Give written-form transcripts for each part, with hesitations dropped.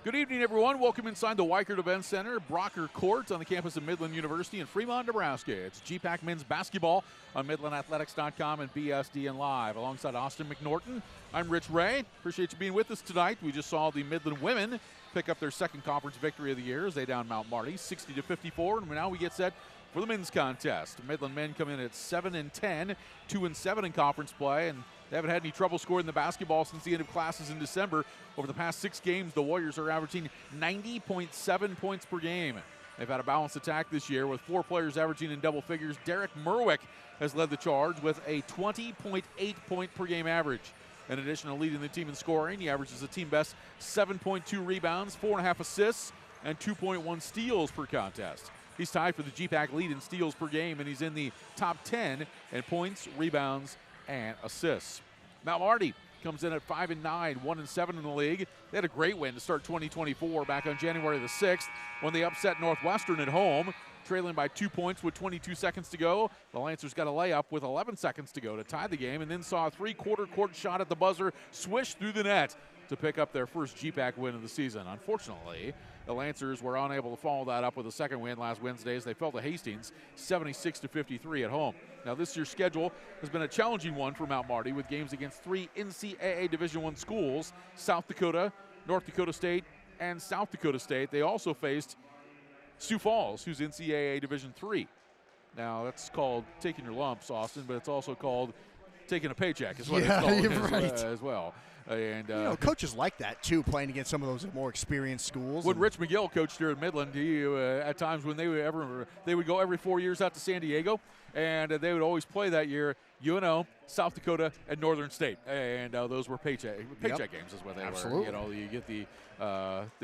Good evening, everyone. Welcome inside the Weichert Event Center, Brocker Court on the campus of Midland University in Fremont, Nebraska. It's GPAC men's basketball on MidlandAthletics.com and BSDN Live. Alongside Austin McNorton, I'm Rich Ray. Appreciate you being with us tonight. We just saw the Midland women pick up their second conference victory of the year as they down Mount Marty 60-54, and now we get set for the men's contest. Midland men come in at 7-10, 2-7 in conference play, and they haven't had any trouble scoring the basketball since the end of classes in December. Over the past 6 games, the Warriors are averaging 90.7 points per game. They've had a balanced attack this year with 4 players averaging in double figures. Derek Merwick has led the charge with a 20.8 point per game average. In addition to leading the team in scoring, he averages a team best 7.2 rebounds, 4.5 assists, and 2.1 steals per contest. He's tied for the GPAC lead in steals per game, and he's in the top 10 in points, rebounds, and assists. Mount Marty comes in at 5-9, 1-7 in the league. They had a great win to start 2024 back on January the 6th when they upset Northwestern at home, trailing by 2 points with 22 seconds to go. The Lancers got a layup with 11 seconds to go to tie the game, and then saw a three-quarter court shot at the buzzer swish through the net to pick up their first GPAC win of the season. Unfortunately, the Lancers were unable to follow that up with a second win last Wednesday as they fell to Hastings 76-53 at home. Now, this year's schedule has been a challenging one for Mount Marty with games against 3 NCAA Division I schools, South Dakota, North Dakota State, and South Dakota State. They also faced Sioux Falls, who's NCAA Division III. Now, that's called taking your lumps, Austin, but it's also called taking a paycheck is what it's called as well. And coaches like that too, playing against some of those more experienced schools. When Rich McGill coached here at Midland, he at times when they would go every 4 years out to San Diego, and they would always play that year UNO, South Dakota, and Northern State, and those were paycheck games is what they were. You get the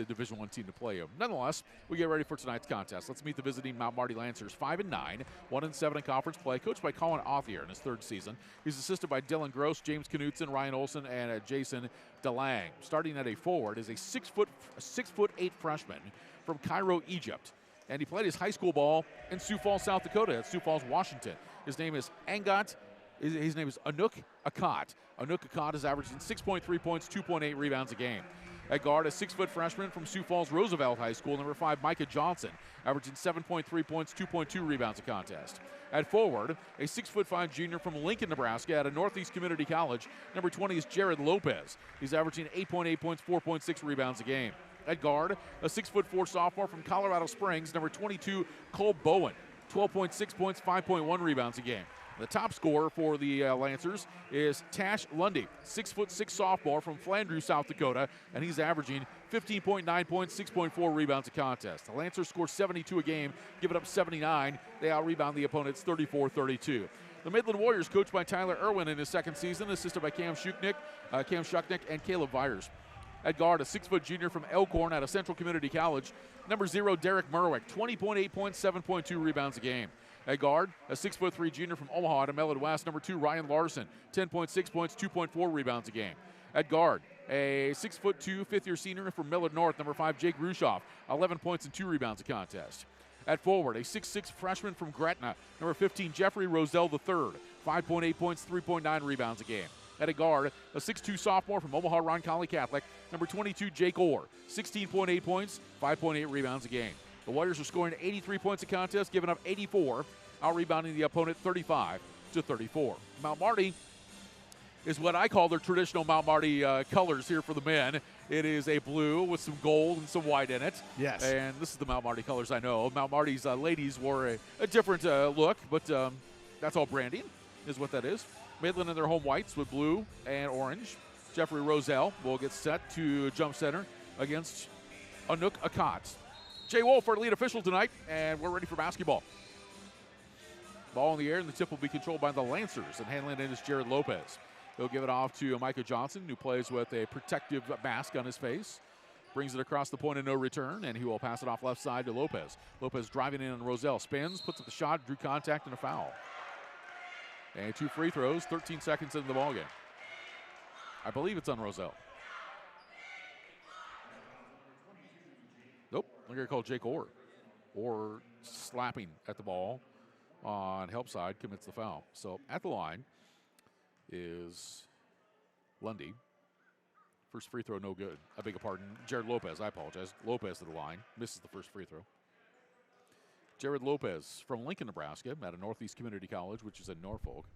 Division I team to play them. Nonetheless, we get ready for tonight's contest. Let's meet the visiting Mount Marty Lancers, 5-9, 1-7 in conference play, coached by Colin Authier in his 3rd season. He's assisted by Dylan Gross, James Knutson, Ryan Olson, and Jason DeLang. Starting at a forward is a 6'8" freshman from Cairo, Egypt. And he played his high school ball in Sioux Falls, South Dakota, at Sioux Falls, Washington. His name is His name is Anouk Akat. Anouk Akat is averaging 6.3 points, 2.8 rebounds a game. At guard, a 6-foot freshman from Sioux Falls Roosevelt High School, number 5, Micah Johnson, averaging 7.3 points, 2.2 rebounds a contest. At forward, a 6'5" junior from Lincoln, Nebraska, at a Northeast Community College, number 20 is Jared Lopez. He's averaging 8.8 points, 4.6 rebounds a game. At guard, a 6'4" sophomore from Colorado Springs, number 22, Cole Bowen, 12.6 points, 5.1 rebounds a game. The top scorer for the Lancers is Tash Lundy, 6'6" sophomore from Flandreau, South Dakota, and he's averaging 15.9 points, 6.4 rebounds a contest. The Lancers score 72 a game, give it up 79. They out-rebound the opponents 34-32. The Midland Warriors, coached by Tyler Irwin in his 2nd season, assisted by Cam Shuknick, and Caleb Vyers. At guard, a 6-foot junior from Elkhorn out of Central Community College, number 0, Derek Merwick, 20.8 points, 7.2 rebounds a game. At guard, a 6'3" junior from Omaha out of Mellon West, number 2, Ryan Larson, 10.6 points, 2.4 rebounds a game. At guard, a 6'2", 5th-year senior from Millard North, number 5, Jake Rushoff, 11 points and 2 rebounds a contest. At forward, a 6'6" freshman from Gretna, number 15, Jeffrey Roselle III, 5.8 points, 3.9 rebounds a game. At a guard, a 6'2" sophomore from Omaha Roncalli Catholic, number 22, Jake Orr, 16.8 points, 5.8 rebounds a game. The Warriors are scoring 83 points a contest, giving up 84, out-rebounding the opponent 35-34. Mount Marty is what I call their traditional Mount Marty colors here for the men. It is a blue with some gold and some white in it. Yes. And this is the Mount Marty colors I know. Mount Marty's ladies wore a different look, but that's all branding is what that is. Midland in their home whites with blue and orange. Jeffrey Roselle will get set to jump center against Anouk Akat. Jay Wolf, our lead official tonight, and we're ready for basketball. Ball in the air, and the tip will be controlled by the Lancers, and handling it is Jared Lopez. He'll give it off to Micah Johnson, who plays with a protective mask on his face. Brings it across the point of no return, and he will pass it off left side to Lopez. Lopez driving in on Roselle. Spins, puts up the shot, drew contact, and a foul. And 2 free throws, 13 seconds into the ballgame. I believe it's on Roselle. Nope, I'm going to call Jake Orr. Orr slapping at the ball on help side, commits the foul. So at the line is Lundy First free throw, no good. I beg your pardon. Jared Lopez, I apologize. Lopez to the line. Misses the first free throw. Jared Lopez from Lincoln, Nebraska, at a Northeast Community College, which is in Norfolk.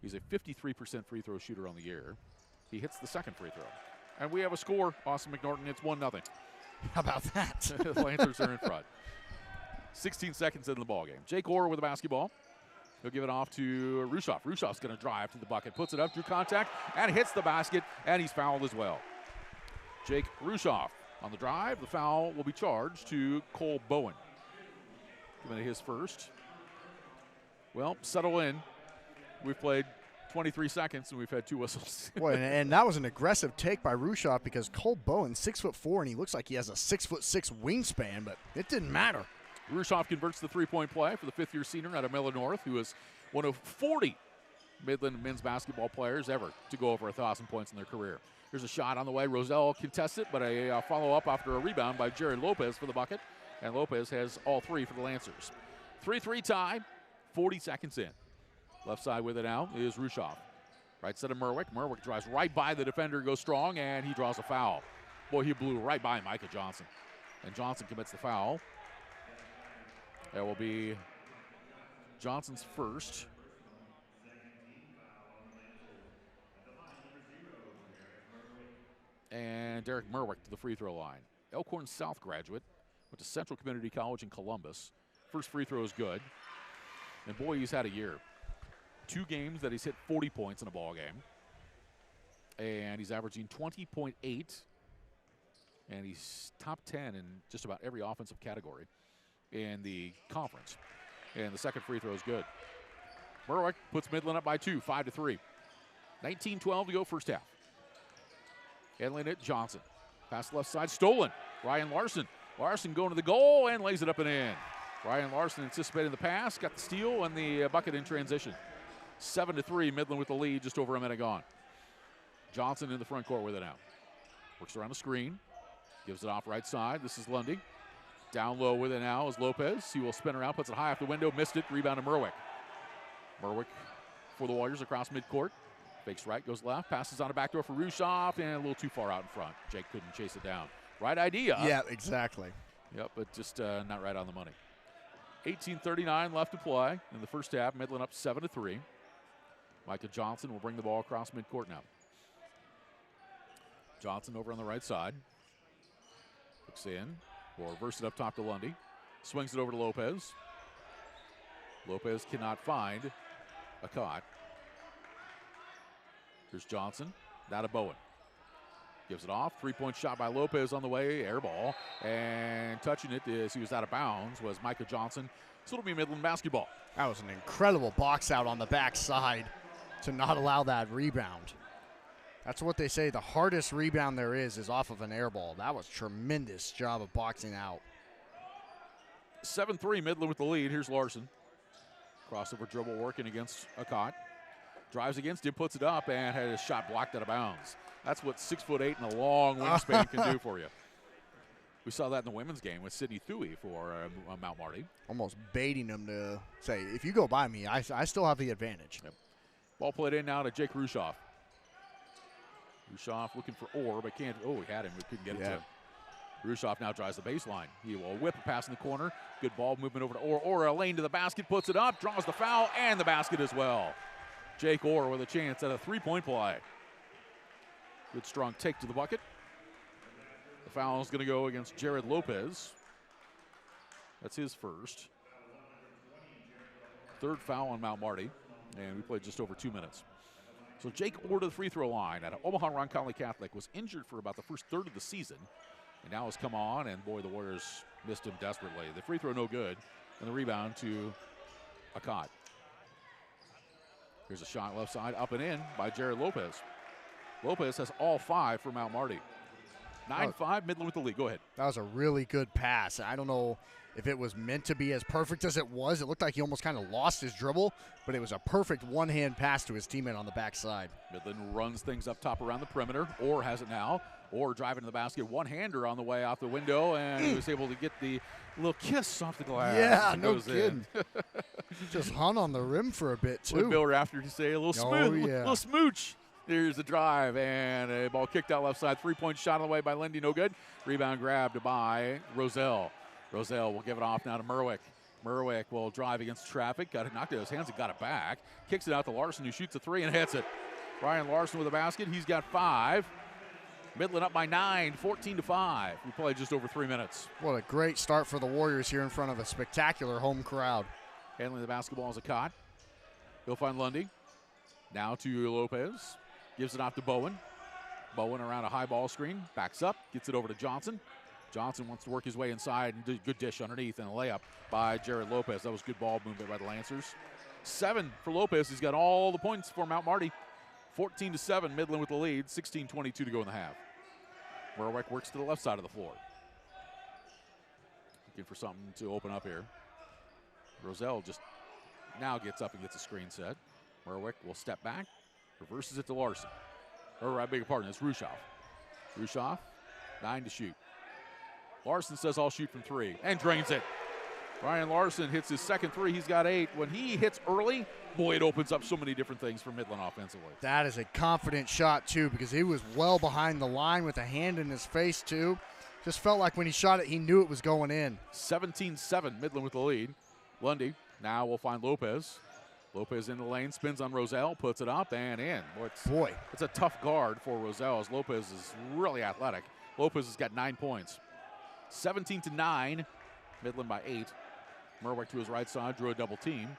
He's a 53% free throw shooter on the year. He hits the second free throw. And we have a score, Austin McNorton. It's 1-0. How about that? The Lancers are in front. 16 seconds in the ballgame. Jake Orr with the basketball. He'll give it off to Rushoff. Rushoff's going to drive to the bucket, puts it up, drew contact, and hits the basket, and he's fouled as well. Jake Rushoff on the drive. The foul will be charged to Cole Bowen. Giving it his first. Well, settle in. We've played 23 seconds, and we've had 2 whistles. Boy, and that was an aggressive take by Rushoff because Cole Bowen, 6'4", and he looks like he has a 6'6" wingspan, but it didn't matter. Rushoff converts the three-point play for the fifth-year senior out of Miller North, who is one of 40 Midland men's basketball players ever to go over 1,000 points in their career. Here's a shot on the way. Roselle contests it, but a follow-up after a rebound by Jared Lopez for the bucket, and Lopez has all 3 for the Lancers. 3-3 tie, 40 seconds in. Left side with it now is Rushoff. Right side of Merwick. Merwick drives right by the defender, goes strong, and he draws a foul. Boy, he blew right by Micah Johnson. And Johnson commits the foul. That will be Johnson's first. And Derek Merwick to the free throw line. Elkhorn South graduate. Went to Central Community College in Columbus. First free throw is good. And boy, he's had a year. 2 games that he's hit 40 points in a ball game. And he's averaging 20.8. And he's top 10 in just about every offensive category in the conference. And the second free throw is good. Merwick puts Midland up by 2, 5-3. 19-12 to go first half. Handling it, Johnson. Pass left side, stolen. Ryan Larson. Larson going to the goal and lays it up and in. Ryan Larson anticipating the pass, got the steal and the bucket in transition. 7-3, Midland with the lead, just over a minute gone. Johnson in the front court with it now. Works around the screen, gives it off right side. This is Lundy. Down low with it now is Lopez. He will spin around, puts it high off the window, missed it, rebound to Merwick. Merwick for the Warriors across midcourt. Fakes right, goes left, passes on a backdoor for Rushoff, and a little too far out in front. Jake couldn't chase it down. Right idea. Yeah, exactly. Yep, but just not right on the money. 18:39 left to play in the first half. Midland up 7-3. Micah Johnson will bring the ball across midcourt now. Johnson over on the right side. Looks in. Will reverse it up top to Lundy. Swings it over to Lopez. Lopez cannot find a caught. Here's Johnson. Now to Bowen. Gives it off. 3-point shot by Lopez on the way. Air ball. And touching it as he was out of bounds was Micah Johnson. So it'll be Midland basketball. That was an incredible box out on the backside to not allow that rebound. That's what they say. The hardest rebound there is off of an air ball. That was tremendous job of boxing out. 7-3, Midland with the lead. Here's Larson. Crossover dribble working against Akot. Drives against him, puts it up, and had his shot blocked out of bounds. That's what 6'8" and a long wingspan can do for you. We saw that in the women's game with Sydney Thuy for Mount Marty. Almost baiting him to say, if you go by me, I still have the advantage. Yep. Ball played in now to Jake Rushoff. Rushoff looking for Orr, but can't. Oh, he had him. We couldn't get it to him. Rushoff now drives the baseline. He will whip a pass in the corner. Good ball movement over to Orr. Orr a lane to the basket, puts it up, draws the foul, and the basket as well. Jake Orr with a chance at a 3-point play. Good strong take to the bucket. The foul is going to go against Jared Lopez. That's his first. Third foul on Mount Marty, and we played just over 2 minutes. So Jake Orr to the free throw line at Omaha Roncalli Catholic. Was injured for about the first third of the season, and now has come on, and boy, the Warriors missed him desperately. The free throw no good, and the rebound to Akot. Here's a shot left side, up and in by Jared Lopez. Lopez has all 5 for Mount Marty. 9-5, Midland with the lead. Go ahead. That was a really good pass. I don't know if it was meant to be as perfect as it was. It looked like he almost kind of lost his dribble, but it was a perfect one-hand pass to his teammate on the backside. Midland runs things up top around the perimeter. Orr has it now. Orr driving to the basket. One-hander on the way off the window, and he was able to get the little kiss off the glass. Yeah, no kidding. Just hung on the rim for a bit, too. What did Bill Rafter say? A little smooth, little smooch. Here's the drive, and a ball kicked out left side. 3-point shot on the way by Lindy, no good. Rebound grabbed by Roselle. Roselle will give it off now to Merwick. Merwick will drive against traffic. Got it knocked out of his hands and got it back. Kicks it out to Larson, who shoots a 3 and hits it. Ryan Larson with a basket. He's got 5. Midland up by 9, 14-5. We played just over 3 minutes. What a great start for the Warriors here in front of a spectacular home crowd. Handling the basketball is a Cott. He'll find Lundy. Now to Lopez. Gives it off to Bowen. Bowen around a high ball screen. Backs up. Gets it over to Johnson. Johnson wants to work his way inside and did a good dish underneath and a layup by Jared Lopez. That was good ball movement by the Lancers. 7 for Lopez. He's got all the points for Mount Marty. 14-7, Midland with the lead. 16:22 to go in the half. Merwick works to the left side of the floor. Looking for something to open up here. Roselle just now gets up and gets a screen set. Merwick will step back. Reverses it to Larson. Or I beg your pardon, it's Rushoff. Rushoff, 9 to shoot. Larson says, I'll shoot from 3, and drains it. Ryan Larson hits his second 3. He's got 8. When he hits early, boy, it opens up so many different things for Midland offensively. That is a confident shot, too, because he was well behind the line with a hand in his face, too. Just felt like when he shot it, he knew it was going in. 17-7, Midland with the lead. Lundy now will find Lopez. Lopez in the lane, spins on Roselle, puts it up and in. Boy, it's a tough guard for Roselle as Lopez is really athletic. Lopez has got 9 points. 17-9, Midland by 8. Merwick to his right side, drew a double team.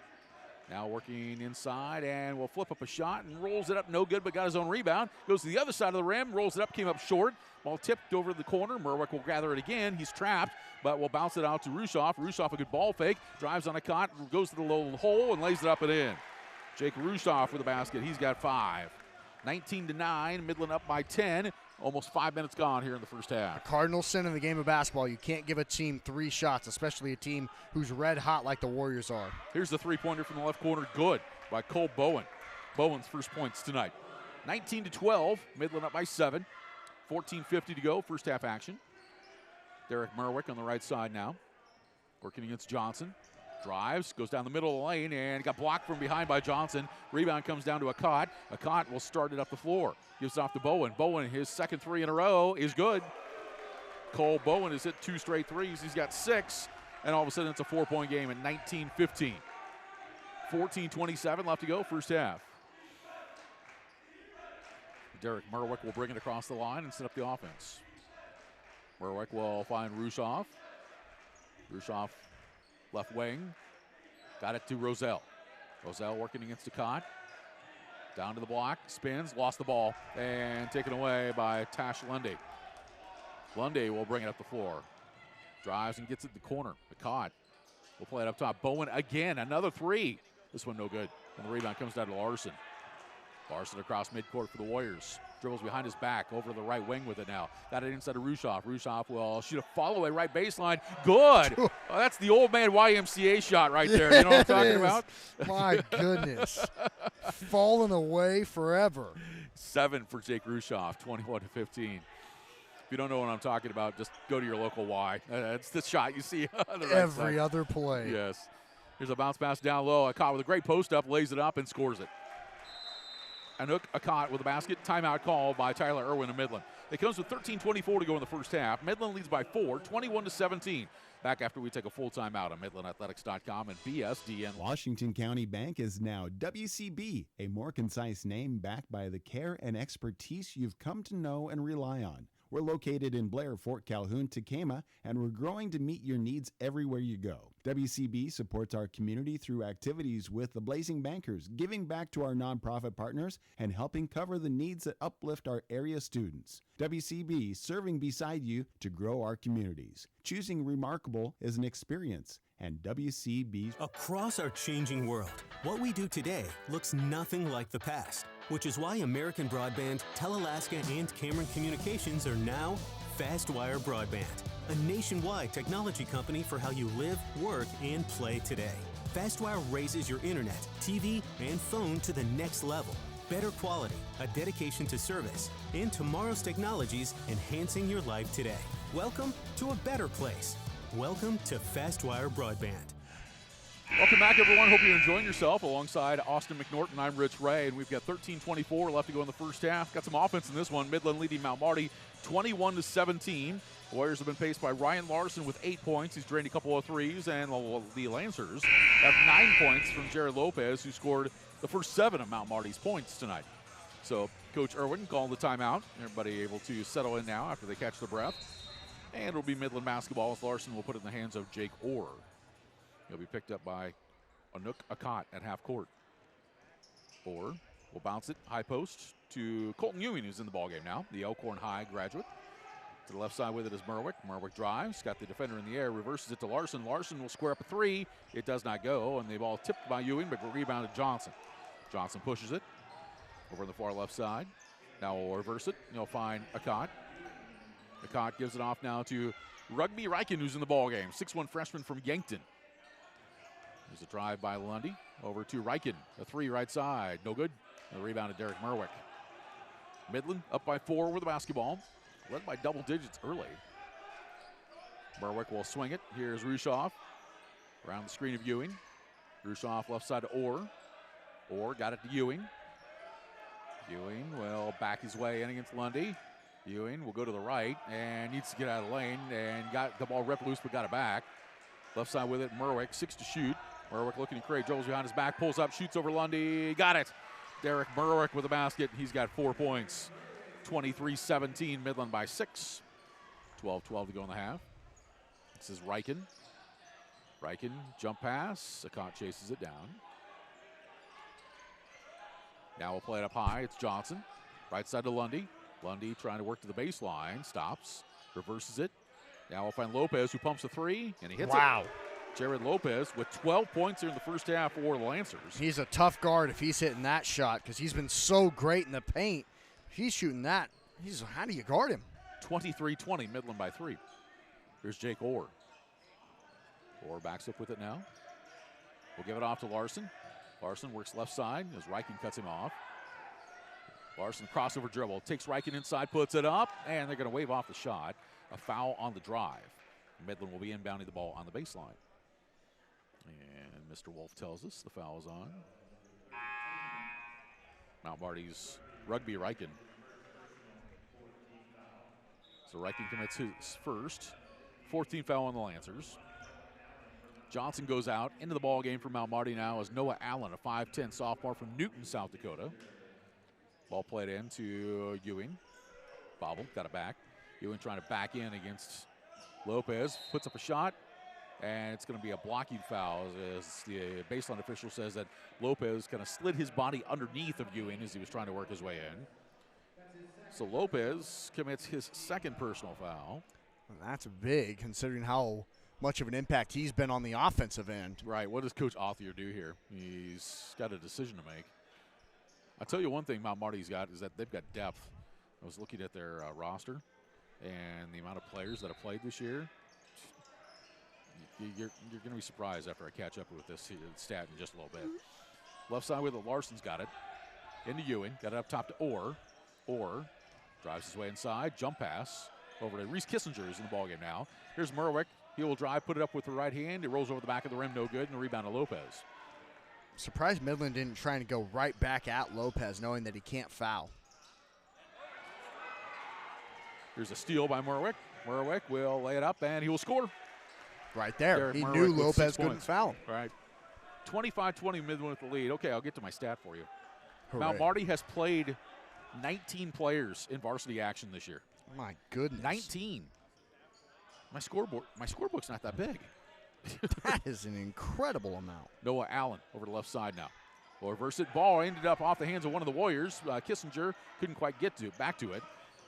Now working inside and will flip up a shot and rolls it up, no good, but got his own rebound. Goes to the other side of the rim, rolls it up, came up short. Ball tipped over the corner. Merwick will gather it again. He's trapped, but will bounce it out to Rushoff. Rushoff, a good ball fake, drives on a Cott, goes to the low hole and lays it up and in. Jake Rushoff with the basket. He's got 5. 19-9, Midland up by 10. Almost 5 minutes gone here in the first half. A cardinal sin in the game of basketball. You can't give a team 3 shots, especially a team who's red hot like the Warriors are. Here's the three-pointer from the left corner. Good by Cole Bowen. Bowen's first points tonight. 19-12, Midland up by 7. 14:50 to go, first half action. Derek Merwick on the right side now. Working against Johnson. Drives, goes down the middle of the lane, and got blocked from behind by Johnson. Rebound comes down to a Cott. A Cott will start it up the floor. Gives it off to Bowen. Bowen, his second 3 in a row, is good. Cole Bowen has hit 2 straight threes. He's got 6, and all of a sudden it's a 4-point game at 19-15. 14:27 left to go, first half. Derek Merwick will bring it across the line and set up the offense. Merwick will find Rushoff. Rushoff left wing. Got it to Roselle. Roselle working against the Cott. Down to the block. Spins. Lost the ball. And taken away by Tash Lundy. Lundy will bring it up the floor. Drives and gets it to the corner. The Cott will play it up top. Bowen again. Another 3. This one no good. And the rebound comes down to Larson. Larson across midcourt for the Warriors. Dribbles behind his back over to the right wing with it now. Got it inside of Rushoff. Rushoff will shoot a follow-away right baseline. Good. Oh, that's the old man YMCA shot right there. You know what I'm talking about? My goodness. Falling away forever. 7 for Jake Rushoff, 21-15. If you don't know what I'm talking about, just go to your local Y. That's the shot you see on the right Every side. other play. Yes. Here's a bounce pass down low. Caught with a great post-up, lays it up, and scores it. Anook Akot with a basket. Timeout called by Tyler Irwin of Midland. It comes with 13:24 to go in the first half. Midland leads by 4, 21-17. Back after we take a full timeout on MidlandAthletics.com and BSDN. Washington County Bank is now WCB, a more concise name backed by the care and expertise you've come to know and rely on. We're located in Blair, Fort Calhoun, Tacoma, and we're growing to meet your needs everywhere you go. WCB supports our community through activities with the Blazing Bankers, giving back to our nonprofit partners, and helping cover the needs that uplift our area students. WCB, serving beside you to grow our communities. Choosing remarkable is an experience, and WCB. Across our changing world, what we do today looks nothing like the past, which is why American Broadband, Telalaska, and Cameron Communications are now FastWire Broadband, a nationwide technology company for how you live, work, and play today. FastWire raises your internet, TV, and phone to the next level. Better quality, a dedication to service, and tomorrow's technologies enhancing your life today. Welcome to a better place. Welcome to FastWire Broadband. Welcome back, everyone. Hope you're enjoying yourself. Alongside Austin McNorton, I'm Rich Ray, and we've got 13:24 left to go in the first half. Got some offense in this one. Midland leading Mount Marty 21-17. The Warriors have been paced by Ryan Larson with 8 points. He's drained a couple of threes, and the Lancers have 9 points from Jared Lopez, who scored the first 7 of Mount Marty's points tonight. So Coach Irwin called the timeout. Everybody able to settle in now after they catch the breath. And it'll be Midland basketball as Larson will put it in the hands of Jake Orr. He'll be picked up by Anook Akot at half court. Orr will bounce it high post to Colton Ewing, who's in the ballgame now, the Elkhorn High graduate. To the left side with it is Merwick. Merwick drives, got the defender in the air, reverses it to Larson. Larson will square up a 3. It does not go, and the ball tipped by Ewing, but rebounded Johnson. Johnson pushes it over on the far left side. Now we'll reverse it. He'll find Akot. Akot gives it off now to Rugby Reichen, who's in the ballgame. 6'1" freshman from Yankton. There's a drive by Lundy over to Reichen. A 3 right side. No good. The rebound to Derek Merwick. Midland up by 4 with the basketball. Led by double digits early. Merwick will swing it. Here's Rushoff. Around the screen of Ewing. Rushoff left side to Orr. Orr got it to Ewing. Ewing will back his way in against Lundy. Ewing will go to the right and needs to get out of the lane and got the ball ripped loose but got it back. Left side with it, Merwick, 6 to shoot. Merwick looking to create dribbles behind his back, pulls up, shoots over Lundy, got it. Derek Merwick with a basket, he's got 4 points. 23-17, Midland by 6. 12-12 to go in the half. This is Reichen. Reichen, jump pass, Akot chases it down. Now we'll play it up high, it's Johnson. Right side to Lundy. Lundy trying to work to the baseline, stops, reverses it. Now we'll find Lopez, who pumps a 3, and he hits it. Wow. Jared Lopez with 12 points here in the first half for the Lancers. He's a tough guard if he's hitting that shot because he's been so great in the paint. He's shooting that. How do you guard him? 23-20, Midland by 3. Here's Jake Orr. Orr backs up with it now. We'll give it off to Larson. Larson works left side as Reichen cuts him off. Larson crossover dribble, takes Reichen inside, puts it up, and they're going to wave off the shot. A foul on the drive. Midland will be inbounding the ball on the baseline. And Mr. Wolf tells us the foul is on. Mount Marty's Rugby Reichen. So Reichen commits his first. 14th foul on the Lancers. Johnson goes out into the ball game for Mount Marty now as Noah Allen, a 5'10" sophomore from Newton, South Dakota. Ball played in to Ewing. Bobble, got it back. Ewing trying to back in against Lopez. Puts up a shot, and it's going to be a blocking foul as the baseline official says that Lopez kind of slid his body underneath of Ewing as he was trying to work his way in. So Lopez commits his second personal foul. Well, that's big considering how much of an impact he's been on the offensive end. Right, what does Coach Othier do here? He's got a decision to make. I'll tell you one thing Mount Marty's got is that they've got depth. I was looking at their roster and the amount of players that have played this year. You're going to be surprised after I catch up with this stat in just a little bit. Left side with it, Larson's got it. Into Ewing, got it up top to Orr. Orr drives his way inside, jump pass over to Reese Kissinger, who's in the ballgame now. Here's Merwick. He will drive, put it up with the right hand. It rolls over the back of the rim, no good, and a rebound to Lopez. Surprised Midland didn't try to go right back at Lopez, knowing that he can't foul. Here's a steal by Merwick. Merwick will lay it up, and he will score. Right there. Derek he Merwick knew with Lopez 6 couldn't points. foul him. Right. 25-20, Midland with the lead. Okay, I'll get to my stat for you. Hooray. Mount Marty has played 19 players in varsity action this year. My goodness. 19. My scorebook's not that big. That is an incredible amount. Noah Allen over the left side now. Will reverse it. Ball ended up off the hands of one of the Warriors. Kissinger couldn't quite get back to it.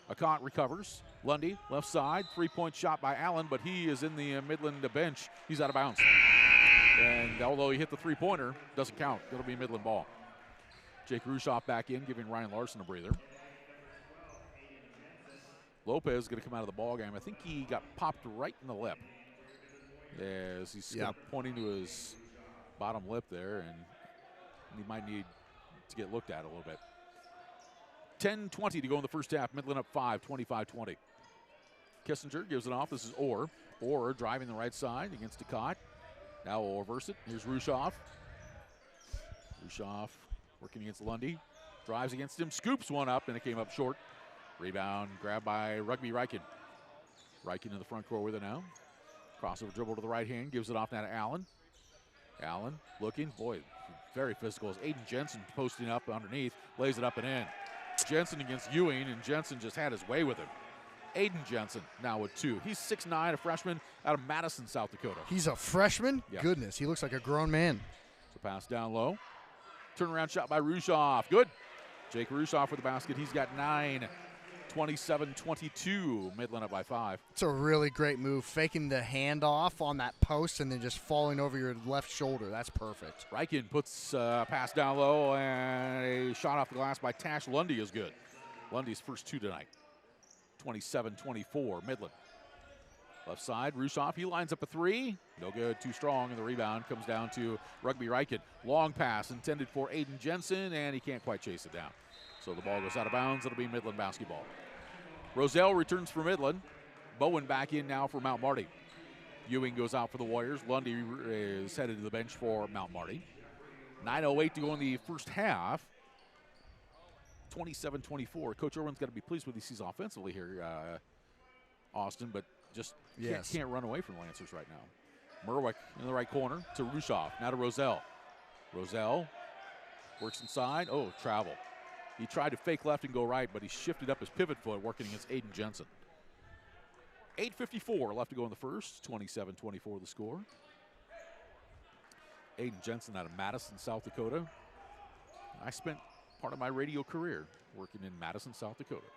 Akot recovers. Lundy, left side. 3-point shot by Allen, but he is in the Midland bench. He's out of bounds. And although he hit the three-pointer, doesn't count. It'll be Midland ball. Jake Rushoff back in, giving Ryan Larson a breather. Lopez is going to come out of the ball game. I think he got popped right in the lip as he's kind of pointing to his bottom lip there, and he might need to get looked at a little bit. 10:20 to go in the first half. Midland up 5, 25-20. Kissinger gives it off. This is Orr. Orr driving the right side against Akot. Now we'll reverse it. Here's Rushoff. Rushoff working against Lundy. Drives against him, scoops one up, and it came up short. Rebound grabbed by Rugby Reichen. Reichen in the front court with it now. Crossover dribble to the right hand, gives it off now to Allen. Allen looking, boy, very physical. As Aiden Jensen posting up underneath, lays it up and in. Jensen against Ewing, and Jensen just had his way with him. Aiden Jensen now with 2. He's 6'9", a freshman out of Madison, South Dakota. He's a freshman? Yeah. Goodness, he looks like a grown man. So pass down low. Turnaround shot by Rushoff. Good. Jake Rushoff with the basket. He's got 9. 27-22. Midland up by 5. It's a really great move, faking the handoff on that post and then just falling over your left shoulder. That's perfect. Reichen puts a pass down low, and a shot off the glass by Tash Lundy is good. Lundy's first 2 tonight. 27-24, Midland. Left side, Rushoff, he lines up a 3. No good, too strong, and the rebound comes down to Rugby Reichen. Long pass intended for Aiden Jensen, and he can't quite chase it down. So the ball goes out of bounds. It'll be Midland basketball. Roselle returns for Midland. Bowen back in now for Mount Marty. Ewing goes out for the Warriors. Lundy is headed to the bench for Mount Marty. 9:08 to go in the first half. 27-24. Coach Irwin's got to be pleased with what he sees offensively here, Austin, but just can't run away from Lancers right now. Merwick in the right corner to Rushoff. Now to Roselle. Roselle works inside. Oh, travel. He tried to fake left and go right, but he shifted up his pivot foot working against Aiden Jensen. 8:54 left to go in the first. 27-24 the score. Aiden Jensen out of Madison, South Dakota. I spent part of my radio career working in Madison, South Dakota.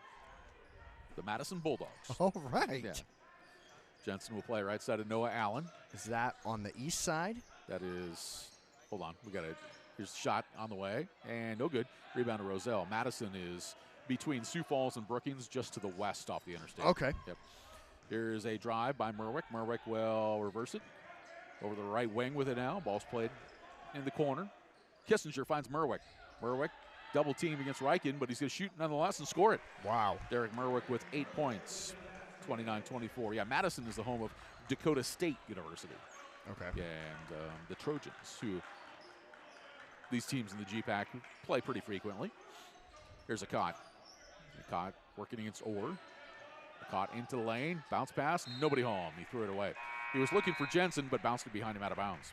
The Madison Bulldogs. All right. Yeah. Jensen will play right side of Noah Allen. Is that on the east side? That is, hold on, we got it. Here's a shot on the way, and no good. Rebound to Roselle. Madison is between Sioux Falls and Brookings, just to the west off the interstate. Okay. Yep. Here's a drive by Merwick. Merwick will reverse it. Over the right wing with it now. Ball's played in the corner. Kissinger finds Merwick. Merwick double teamed against Reichen, but he's going to shoot nonetheless and score it. Wow. Derek Merwick with 8 points. 29-24. Yeah, Madison is the home of Dakota State University. Okay. And the Trojans, who these teams in the GPAC play pretty frequently. Here's a Cott. Cott working against Orr. Caught into the lane, bounce pass, nobody home. He threw it away. He was looking for Jensen, but bounced it behind him out of bounds.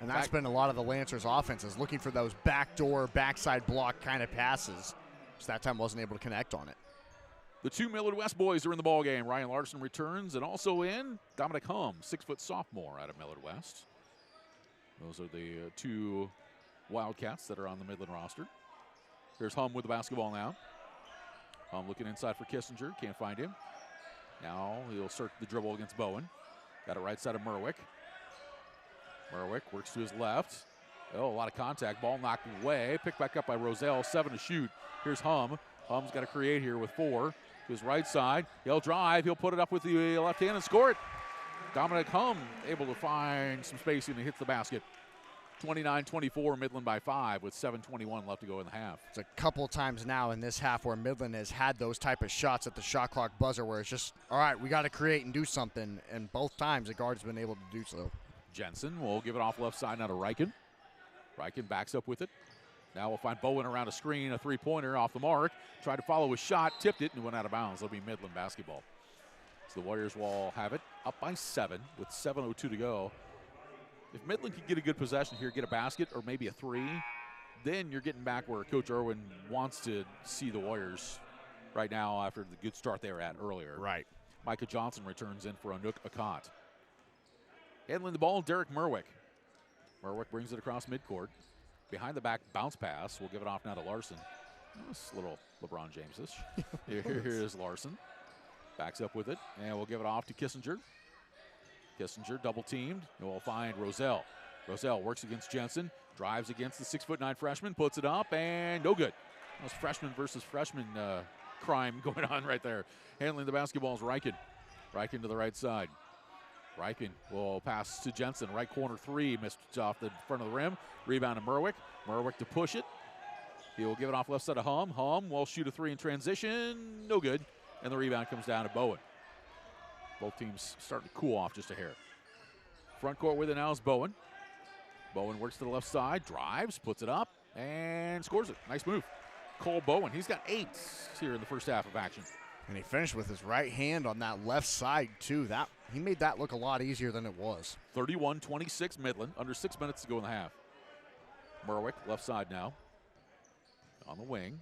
And that's been a lot of the Lancers' offenses, looking for those backdoor, backside block kind of passes. Just that time wasn't able to connect on it. The 2 Millard West boys are in the ballgame. Ryan Larson returns, and also in Dominic Hum, 6-foot sophomore out of Millard West. Those are the 2 Wildcats that are on the Midland roster. Here's Hum with the basketball now. Hum looking inside for Kissinger, can't find him. Now he'll search the dribble against Bowen. Got it right side of Merwick. Merwick works to his left. Oh, a lot of contact. Ball knocked away. Picked back up by Roselle. 7 to shoot. Here's Hum. Hum's got to create here with 4. To his right side. He'll drive. He'll put it up with the left hand and score it. Dominic Hum able to find some spacing and hits the basket. 29-24, Midland by 5 with 7:21 left to go in the half. It's a couple times now in this half where Midland has had those type of shots at the shot clock buzzer where it's just, all right, we got to create and do something, and both times the guard's been able to do so. Jensen will give it off left side now to Reichen. Reichen backs up with it. Now we'll find Bowen around a screen, a three-pointer off the mark. Tried to follow his shot, tipped it, and went out of bounds. It'll be Midland basketball. So the Warriors will have it up by 7 with 7:02 to go. If Midland can get a good possession here, get a basket or maybe a 3, then you're getting back where Coach Irwin wants to see the Warriors right now after the good start they were at earlier. Right. Micah Johnson returns in for Anouk Akot. Handling the ball, Derek Merwick. Merwick brings it across midcourt. Behind the back bounce pass. We'll give it off now to Larson. This little LeBron James-ish. Here is Larson. Backs up with it, and we'll give it off to Kissinger. Kissinger double teamed, and we'll find Roselle. Roselle works against Jensen, drives against the 6'9" freshman, puts it up, and no good. That was freshman versus freshman crime going on right there. Handling the basketball is Reichen. Reichen to the right side. Reichen will pass to Jensen, right corner 3, missed off the front of the rim. Rebound to Merwick. Merwick to push it. He will give it off left side of Hum. Hum will shoot a 3 in transition, no good. And the rebound comes down to Bowen. Both teams starting to cool off just a hair. Front court with it now is Bowen. Bowen works to the left side, drives, puts it up, and scores it. Nice move. Cole Bowen, he's got 8 here in the first half of action. And he finished with his right hand on that left side, too. He made that look a lot easier than it was. 31-26 Midland, under 6 minutes to go in the half. Merwick, left side now. On the wing.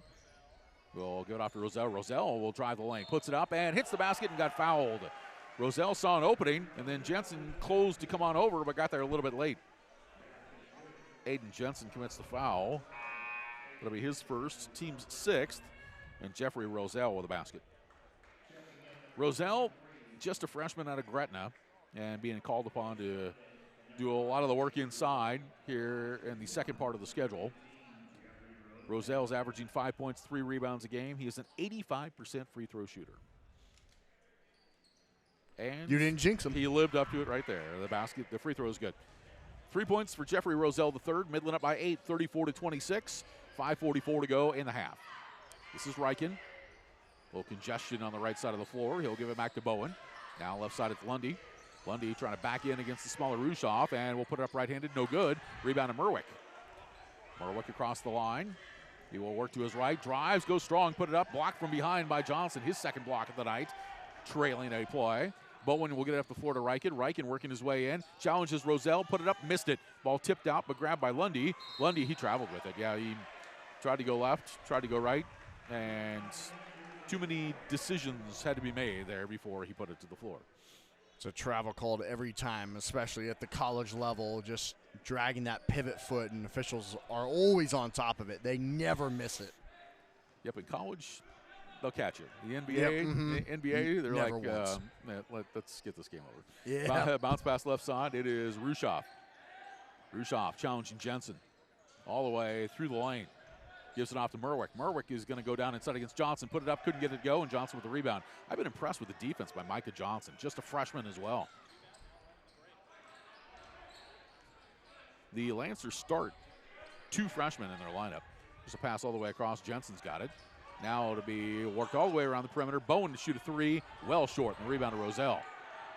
We'll give it off to Roselle. Roselle will drive the lane, puts it up, and hits the basket and got fouled. Roselle saw an opening, and then Jensen closed to come on over, but got there a little bit late. Aiden Jensen commits the foul. That'll be his first, team's 6th, and Jeffrey Roselle with the basket. Roselle, just a freshman out of Gretna, and being called upon to do a lot of the work inside here in the second part of the schedule. Roselle's averaging 5 points, 3 rebounds a game. He is an 85% free throw shooter. And you didn't jinx him. He lived up to it right there. The free throw is good. 3 points for Jeffrey Roselle III. Midland up by 8, 34-26. 5:44 to go in the half. This is Ryken. A little congestion on the right side of the floor. He'll give it back to Bowen. Now left side it's Lundy. Lundy trying to back in against the smaller Rushoff, and we'll put it up right-handed. No good. Rebound to Merwick. Merwick across the line. He will work to his right. Drives, goes strong, put it up. Blocked from behind by Johnson. His second block of the night. Trailing a play. Bowen will get it up the floor to Ryken. Ryken working his way in. Challenges Roselle. Put it up. Missed it. Ball tipped out, but grabbed by Lundy. Lundy, he traveled with it. Yeah, he tried to go left, tried to go right, and too many decisions had to be made there before he put it to the floor. It's a travel called every time, especially at the college level, just dragging that pivot foot, and officials are always on top of it. They never miss it. Yep, in college, they'll catch it. The NBA, they're never like, let's get this game over. Yeah. Bounce pass left side. It is Rushoff. Rushoff challenging Jensen all the way through the lane. Gives it off to Merwick. Merwick is going to go down inside against Johnson. Put it up, couldn't get it to go, and Johnson with the rebound. I've been impressed with the defense by Micah Johnson, just a freshman as well. The Lancers start 2 freshmen in their lineup. Just a pass all the way across. Jensen's got it. Now it'll be worked all the way around the perimeter. Bowen to shoot a 3, well short, and the rebound to Roselle.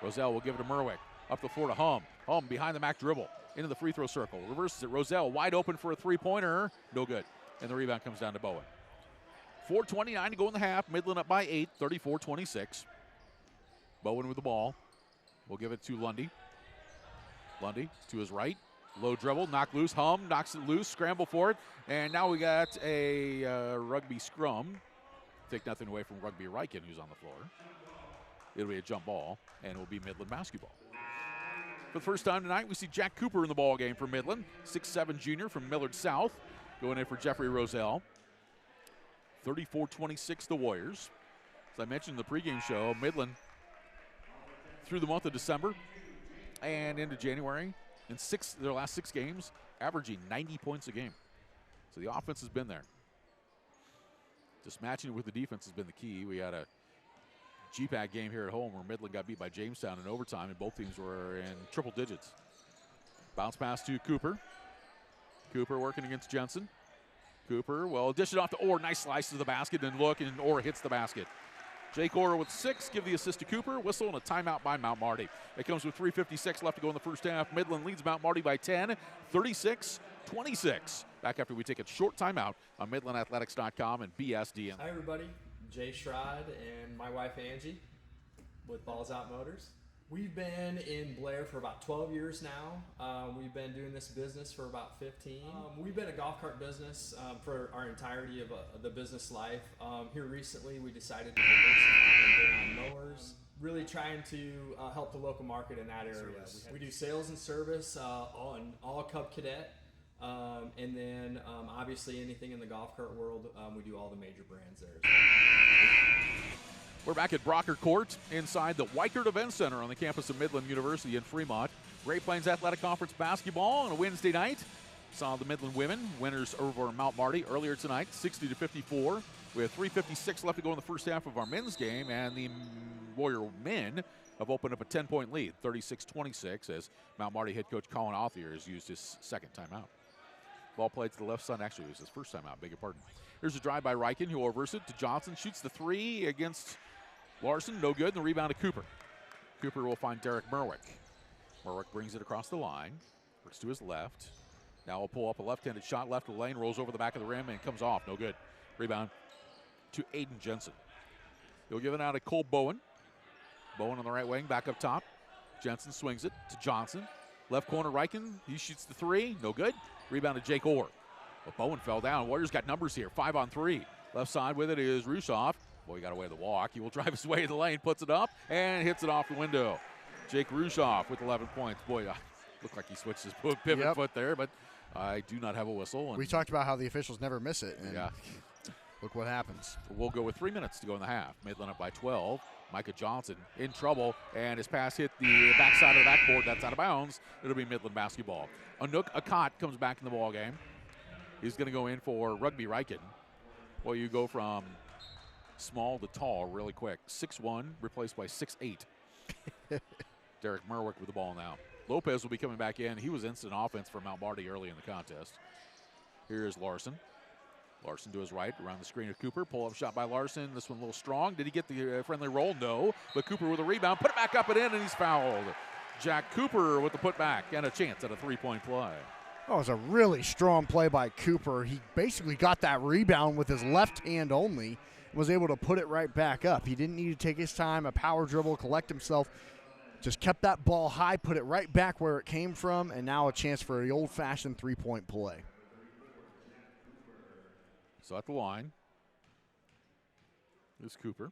Roselle will give it to Merwick. Up the floor to Hum. Hum behind the MAC dribble. Into the free throw circle. Reverses it. Roselle wide open for a 3-pointer. No good. And the rebound comes down to Bowen. 4:29 to go in the half. Midland up by 8, 34-26. Bowen with the ball. We'll give it to Lundy. Lundy to his right. Low dribble, knock loose. Hum knocks it loose, scramble for it. And now we got a rugby scrum. Take nothing away from Rugby Ryken, who's on the floor. It'll be a jump ball, and it will be Midland basketball. For the first time tonight, we see Jack Cooper in the ball game for Midland. 6'7" junior from Millard South. Going in for Jeffrey Roselle. 34-26 the Warriors. As I mentioned in the pregame show, Midland through the month of December and into January, in their last 6 games, averaging 90 points a game. So the offense has been there. Just matching it with the defense has been the key. We had a GPAC game here at home where Midland got beat by Jamestown in overtime, and both teams were in triple digits. Bounce pass to Cooper. Cooper working against Jensen. Cooper will dish it off to Orr. Nice slice to the basket, and look, and Orr hits the basket. Jake Orr with 6, give the assist to Cooper. Whistle and a timeout by Mount Marty. It comes with 3:56 left to go in the first half. Midland leads Mount Marty by 10, 36-26. Back after we take a short timeout on MidlandAthletics.com and BSDN. Hi, everybody. Jay Schrod and my wife Angie with Balls Out Motors. We've been in Blair for about 12 years now. We've been doing this business for about 15. We've been a golf cart business for our entirety of the business life. Here recently we decided to diversify and bring on mowers, really trying to help the local market in that area. We do sales and service, all Cub Cadet, and then obviously anything in the golf cart world, we do all the major brands there as well. We're back at Brocker Court inside the Weichert Event Center on the campus of Midland University in Fremont. Great Plains Athletic Conference basketball on a Wednesday night. Saw the Midland women winners over Mount Marty earlier tonight, 60-54. We have 3:56 left to go in the first half of our men's game, and the Warrior men have opened up a 10-point lead, 36-26, as Mount Marty head coach Colin Authier has used his second timeout. Ball played to the left side. Actually, it was his first timeout, beg your pardon. Here's a drive by Ryken, who will reverse it to Johnson. Shoots the 3 against Larson. No good. And the rebound to Cooper. Cooper will find Derek Merwick. Merwick brings it across the line. Works to his left. Now will pull up a left-handed shot left of the lane, rolls over the back of the rim, and comes off. No good. Rebound to Aiden Jensen. He'll give it out to Cole Bowen. Bowen on the right wing, back up top. Jensen swings it to Johnson. Left corner, Riken. He shoots the three. No good. Rebound to Jake Orr. But Bowen fell down. Warriors got numbers here. 5 on 3. Left side with it is Rushoff. Boy, he got away with the walk. He will drive his way to the lane, puts it up, and hits it off the window. Jake Rushoff with 11 points. Boy, looked like he switched his pivot foot there, but I do not have a whistle. And we talked about how the officials never miss it. And yeah. Look what happens. We'll go with 3 minutes to go in the half. Midland up by 12. Micah Johnson in trouble, and his pass hit the backside of the backboard. That's out of bounds. It'll be Midland basketball. Anook Akot comes back in the ball game. He's going to go in for Rugby Riken. Well, you go from small to tall really quick. 6'1", replaced by 6'8". Derek Merwick with the ball now. Lopez will be coming back in. He was instant offense for Mount Marty early in the contest. Here's Larson. Larson to his right, around the screen of Cooper. Pull-up shot by Larson. This one a little strong. Did he get the friendly roll? No. But Cooper with a rebound. Put it back up and in, and he's fouled. Jack Cooper with the putback and a chance at a three-point play. Oh, it was a really strong play by Cooper. He basically got that rebound with his left hand only, was able to put it right back up. He didn't need to take his time, a power dribble, collect himself. Just kept that ball high, put it right back where it came from, and now a chance for the old-fashioned three-point play. So at the line is Cooper.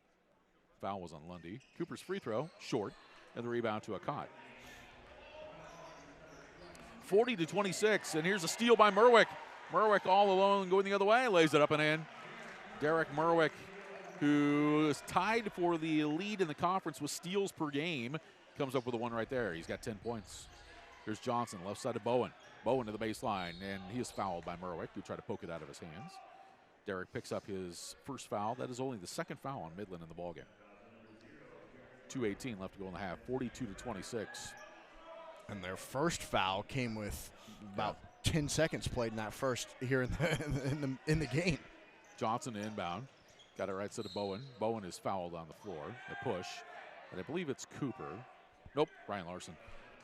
Foul was on Lundy. Cooper's free throw, short, and the rebound to Akot. 40-26, and here's a steal by Merwick. Merwick all alone going the other way, lays it up and in. Derek Merwick, who is tied for the lead in the conference with steals per game, comes up with a one right there. He's got 10 points. Here's Johnson, left side of Bowen. Bowen to the baseline, and he is fouled by Merwick, who tried to poke it out of his hands. Derek picks up his first foul. That is only the second foul on Midland in the ballgame. 2:18 left to go in the half, 42-26. And their first foul came with about 10 seconds played in that first here in the game. Johnson inbound. Got it right side of Bowen. Bowen is fouled on the floor. A push. And I believe it's Cooper. Nope, Ryan Larson.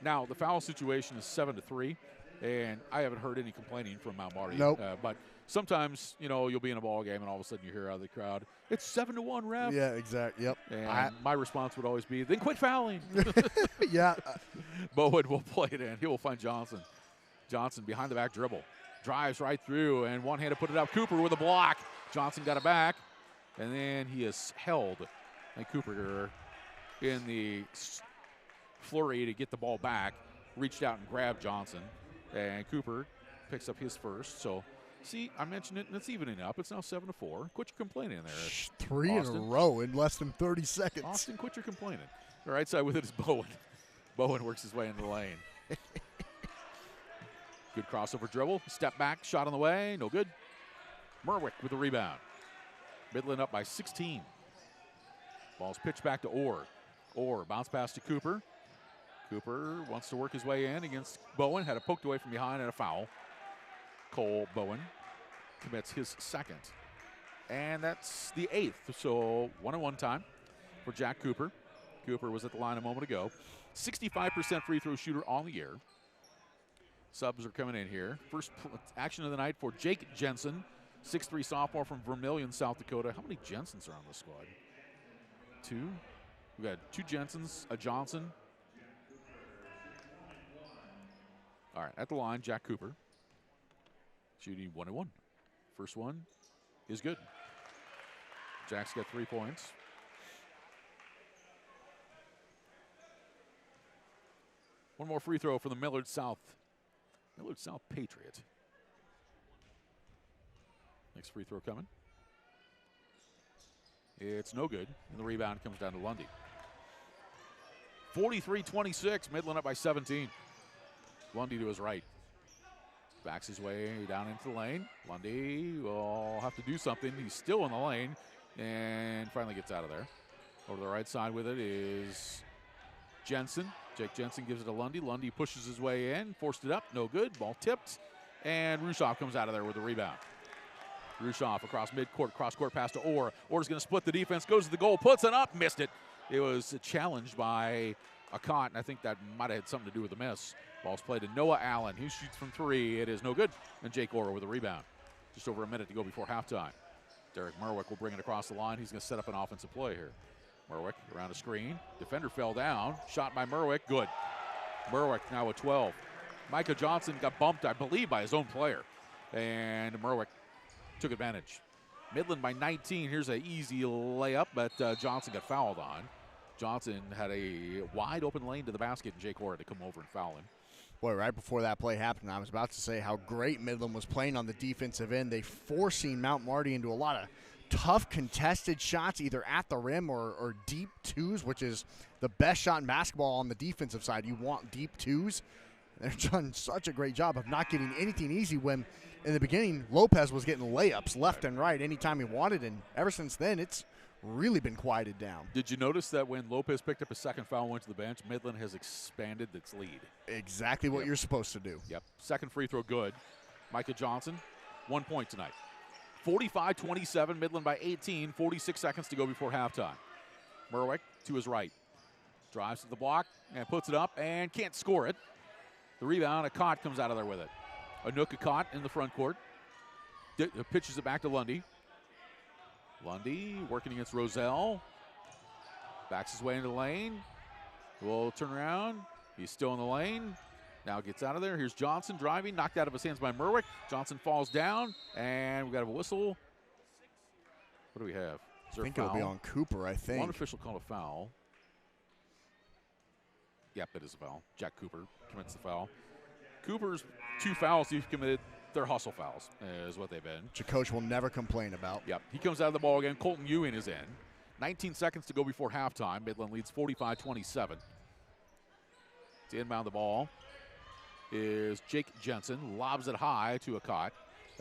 Now, the foul situation is 7-3, and I haven't heard any complaining from Mount Marty. Nope. But sometimes, you know, you'll be in a ball game and all of a sudden you hear out of the crowd, it's 7-1, ref. Yeah, exactly. Yep. And my response would always be, then quit fouling. Yeah. Bowen will play it in. He will find Johnson. Johnson behind the back dribble. Drives right through and one-handed put it up. Cooper with a block. Johnson got it back. And then he is held. And Cooper in the flurry to get the ball back, reached out and grabbed Johnson. And Cooper picks up his first. So, see, I mentioned it, and it's evening up. It's now 7-4. Quit your complaining there. Three Austin. In a row in less than 30 seconds. Austin, quit your complaining. The right side with it is Bowen. Bowen works his way into the lane. Good crossover dribble. Step back, shot on the way. No good. Merwick with the rebound. Midland up by 16. Ball's pitched back to Orr. Orr bounce pass to Cooper. Cooper wants to work his way in against Bowen. Had it poked away from behind and a foul. Cole Bowen commits his second. And that's the 8th. So 1-on-1 time for Jack Cooper. Cooper was at the line a moment ago. 65% free throw shooter on the year. Subs are coming in here. First action of the night for Jake Jensen, 6'3" sophomore from Vermillion, South Dakota. How many Jensens are on this squad? 2. We've got 2 Jensens, a Johnson. All right, at the line, Jack Cooper. Shooting 1-1. First one is good. Jack's got 3 points. One more free throw for the Millard South Patriot. Next free throw coming. It's no good, and the rebound comes down to Lundy. 43-26, Midland up by 17. Lundy to his right. Backs his way down into the lane. Lundy will have to do something. He's still in the lane and finally gets out of there. Over the right side with it is Jensen. Jake Jensen gives it to Lundy. Lundy pushes his way in, forced it up, no good. Ball tipped, and Rushoff comes out of there with the rebound. Rushoff across midcourt, cross-court pass to Orr. Orr's going to split the defense, goes to the goal, puts it up, missed it. It was challenged by a caught, and I think that might have had something to do with the miss. Ball's played to Noah Allen. He shoots from three. It is no good. And Jake Orr with a rebound. Just over a minute to go before halftime. Derek Merwick will bring it across the line. He's going to set up an offensive play here. Merwick around a screen. Defender fell down. Shot by Merwick. Good. Merwick now with 12. Micah Johnson got bumped, I believe, by his own player. And Merwick took advantage. Midland by 19. Here's an easy layup, but Johnson got fouled on. Johnson had a wide open lane to the basket, and Jake Orr had to come over and foul him. Boy, right before that play happened, I was about to say how great Midland was playing on the defensive end. They forcing Mount Marty into a lot of tough contested shots, either at the rim or deep twos, which is the best shot in basketball on the defensive side. You want deep twos. They've done such a great job of not getting anything easy when, in the beginning, Lopez was getting layups left and right anytime he wanted, and ever since then, it's really been quieted down. Did you notice that when Lopez picked up a second foul and went to the bench, Midland has expanded its lead? Exactly what you're supposed to do. Yep. Second free throw good. Micah Johnson, 1 point tonight. 45-27, Midland by 18, 46 seconds to go before halftime. Merwick to his right. Drives to the block and puts it up and can't score it. The rebound, a Cott comes out of there with it. A Cott in the front court. Pitches it back to Lundy. Lundy working against Roselle. Backs his way into the lane. Will turn around. He's still in the lane. Now gets out of there. Here's Johnson driving. Knocked out of his hands by Merwick. Johnson falls down. And we got a whistle. What do we have? I think it'll be on Cooper, I think. One official called a foul. Yep, it is a foul. Jack Cooper commits the foul. Cooper's 2 fouls he's committed. They're hustle fouls, is what they've been. Which a coach will never complain about. Yep. He comes out of the ball again. Colton Ewing is in. 19 seconds to go before halftime. Midland leads 45-27. To inbound the ball is Jake Jensen. Lobs it high to Akot.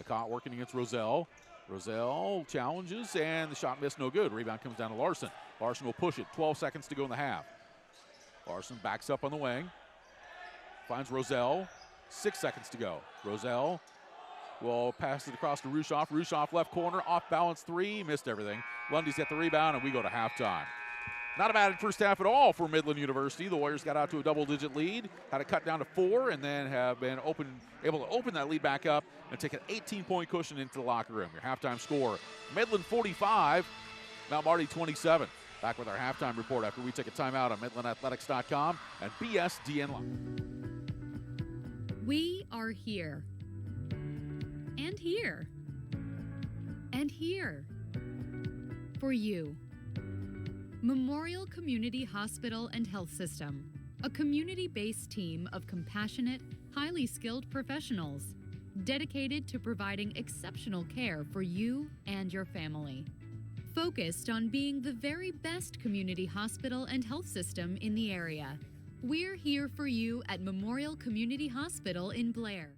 Akot working against Roselle. Roselle challenges, and the shot missed, no good. Rebound comes down to Larson. Larson will push it. 12 seconds to go in the half. Larson backs up on the wing. Finds Roselle. 6 seconds to go. Roselle will pass it across to Rushoff. Rushoff left corner, off balance three, missed everything. Lundy's got the rebound, and we go to halftime. Not a bad first half at all for Midland University. The Warriors got out to a double-digit lead, had it cut down to 4, and then have been able to open that lead back up and take an 18-point cushion into the locker room. Your halftime score, Midland 45, Mount Marty 27. Back with our halftime report after we take a timeout on MidlandAthletics.com and BSDN Live. We are here. And here. And here. For you. Memorial Community Hospital and Health System. A community-based team of compassionate, highly skilled professionals dedicated to providing exceptional care for you and your family. Focused on being the very best community hospital and health system in the area. We're here for you at Memorial Community Hospital in Blair.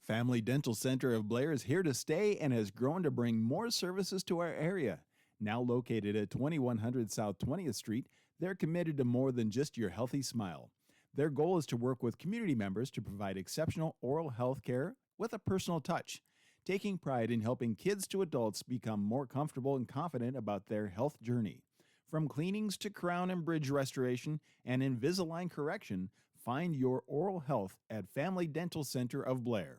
Family Dental Center of Blair is here to stay and has grown to bring more services to our area. Now located at 2100 South 20th Street, they're committed to more than just your healthy smile. Their goal is to work with community members to provide exceptional oral health care with a personal touch, taking pride in helping kids to adults become more comfortable and confident about their health journey. From cleanings to crown and bridge restoration and Invisalign correction, find your oral health at Family Dental Center of Blair.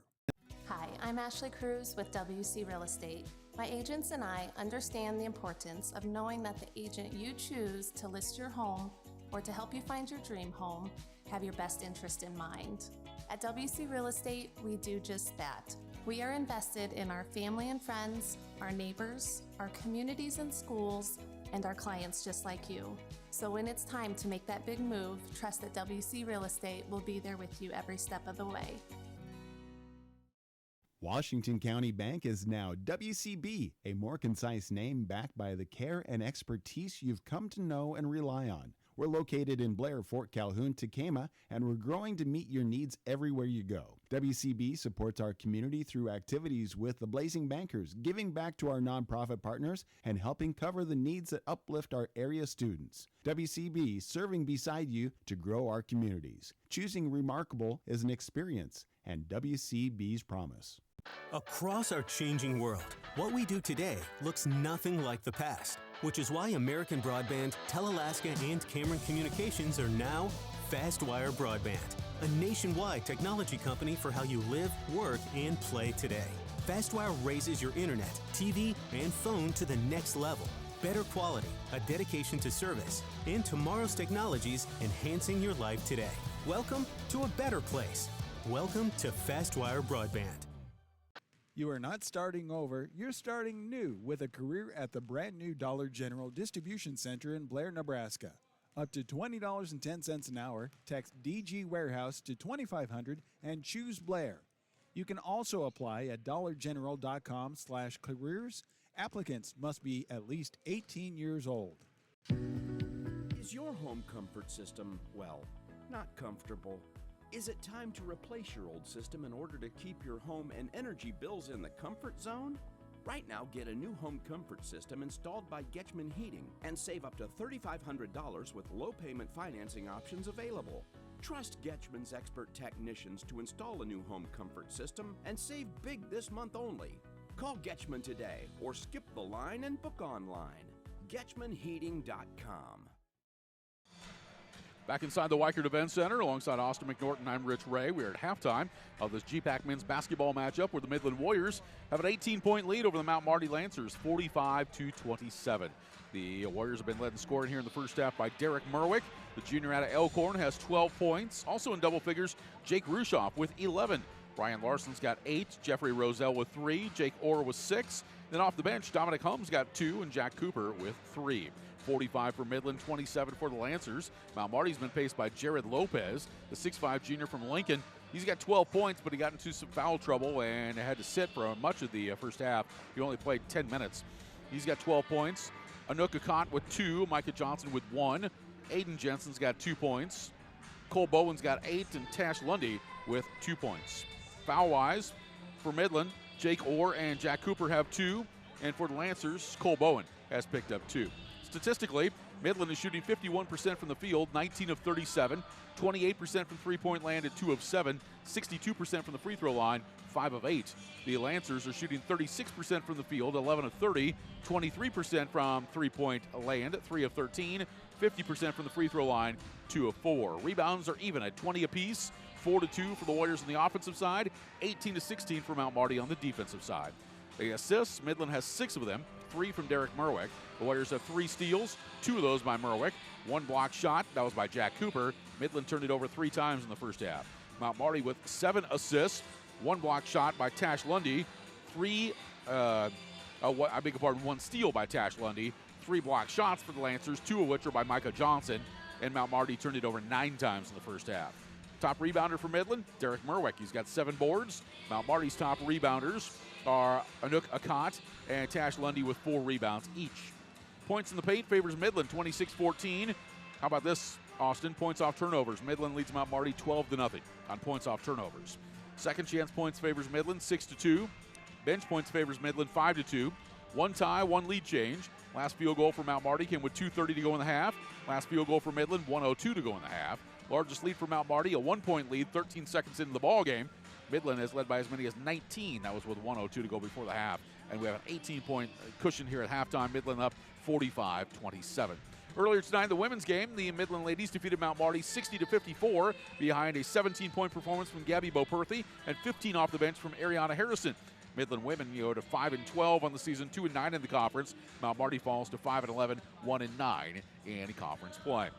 Hi, I'm Ashley Cruz with WC Real Estate. My agents and I understand the importance of knowing that the agent you choose to list your home or to help you find your dream home have your best interest in mind. At WC Real Estate, we do just that. We are invested in our family and friends, our neighbors, our communities and schools, and our clients just like you. So when it's time to make that big move, trust that WC Real Estate will be there with you every step of the way. Washington County Bank is now WCB, a more concise name backed by the care and expertise you've come to know and rely on. We're located in Blair, Fort Calhoun, Tekamah, and we're growing to meet your needs everywhere you go. WCB supports our community through activities with the Blazing Bankers, giving back to our nonprofit partners, and helping cover the needs that uplift our area students. WCB, serving beside you to grow our communities. Choosing remarkable is an experience, and WCB's promise. Across our changing world, what we do today looks nothing like the past, which is why American Broadband, Telalaska, and Cameron Communications are now FastWire Broadband, a nationwide technology company for how you live, work, and play today. FastWire raises your internet, TV, and phone to the next level. Better quality, a dedication to service, and tomorrow's technologies enhancing your life today. Welcome to a better place. Welcome to FastWire Broadband. You are not starting over, you're starting new with a career at the brand new Dollar General Distribution Center in Blair, Nebraska. Up to $20.10 an hour, text DG Warehouse to 2500 and choose Blair. You can also apply at dollargeneral.com/careers. Applicants must be at least 18 years old. Is your home comfort system, well, not comfortable? Is it time to replace your old system in order to keep your home and energy bills in the comfort zone? Right now, get a new home comfort system installed by Getchman Heating and save up to $3,500 with low payment financing options available. Trust Getchman's expert technicians to install a new home comfort system and save big this month only. Call Getchman today or skip the line and book online. GetchmanHeating.com. Back inside the Weichert Event Center, alongside Austin McNorton, I'm Rich Ray. We're at halftime of this GPAC men's basketball matchup where the Midland Warriors have an 18-point lead over the Mount Marty Lancers, 45-27. The Warriors have been led in scoring here in the first half by Derek Merwick. The junior out of Elkhorn has 12 points. Also in double figures, Jake Rushoff with 11. Brian Larson's got 8, Jeffrey Roselle with 3, Jake Orr with 6. Then off the bench, Dominic Holmes got 2, and Jack Cooper with 3. 45 for Midland, 27 for the Lancers. Mount Marty's been paced by Jared Lopez, the 6'5 junior from Lincoln. He's got 12 points, but he got into some foul trouble and had to sit for much of the first half. He only played 10 minutes. He's got 12 points. Anook Akant with 2, Micah Johnson with 1. Aiden Jensen's got 2 points. Cole Bowen's got 8, and Tash Lundy with 2 points. Foul-wise, for Midland, Jake Orr and Jack Cooper have 2, and for the Lancers, Cole Bowen has picked up 2. Statistically, Midland is shooting 51% from the field, 19 of 37, 28% from three-point land at 2 of 7, 62% from the free throw line, 5 of 8. The Lancers are shooting 36% from the field, 11 of 30, 23% from three-point land, 3 of 13, 50% from the free throw line, 2 of 4. Rebounds are even at 20 apiece, 4-2 for the Warriors on the offensive side, 18-16 for Mount Marty on the defensive side. The assists, Midland has 6 of them, 3 from Derek Merwick. The Warriors have 3 steals, 2 of those by Merwick. 1 block shot, that was by Jack Cooper. Midland turned it over 3 times in the first half. Mount Marty with 7 assists, 1 block shot by Tash Lundy, 1 steal by Tash Lundy, 3 block shots for the Lancers, 2 of which are by Micah Johnson, and Mount Marty turned it over 9 times in the first half. Top rebounder for Midland, Derek Merwick. He's got 7 boards. Mount Marty's top rebounders are Anook Akant and Tash Lundy with 4 rebounds each. Points in the paint favors Midland, 26-14. How about this, Austin? Points off turnovers. Midland leads Mount Marty 12-0 on points off turnovers. Second chance points favors Midland, 6-2. Bench points favors Midland, 5-2. 1 tie, 1 lead change. Last field goal for Mount Marty came with 2:30 to go in the half. Last field goal for Midland, 1:02 to go in the half. Largest lead for Mount Marty, a 1-point lead, 13 seconds into the ball game. Midland has led by as many as 19. That was with 1:02 to go before the half. And we have an 18-point cushion here at halftime. Midland up 45-27. Earlier tonight in the women's game, the Midland ladies defeated Mount Marty 60-54 behind a 17-point performance from Gabby Boperthy and 15 off the bench from Ariana Harrison. Midland women to 5-12 on the season, 2-9 in the conference. Mount Marty falls to 5-11, 1-9 in conference play.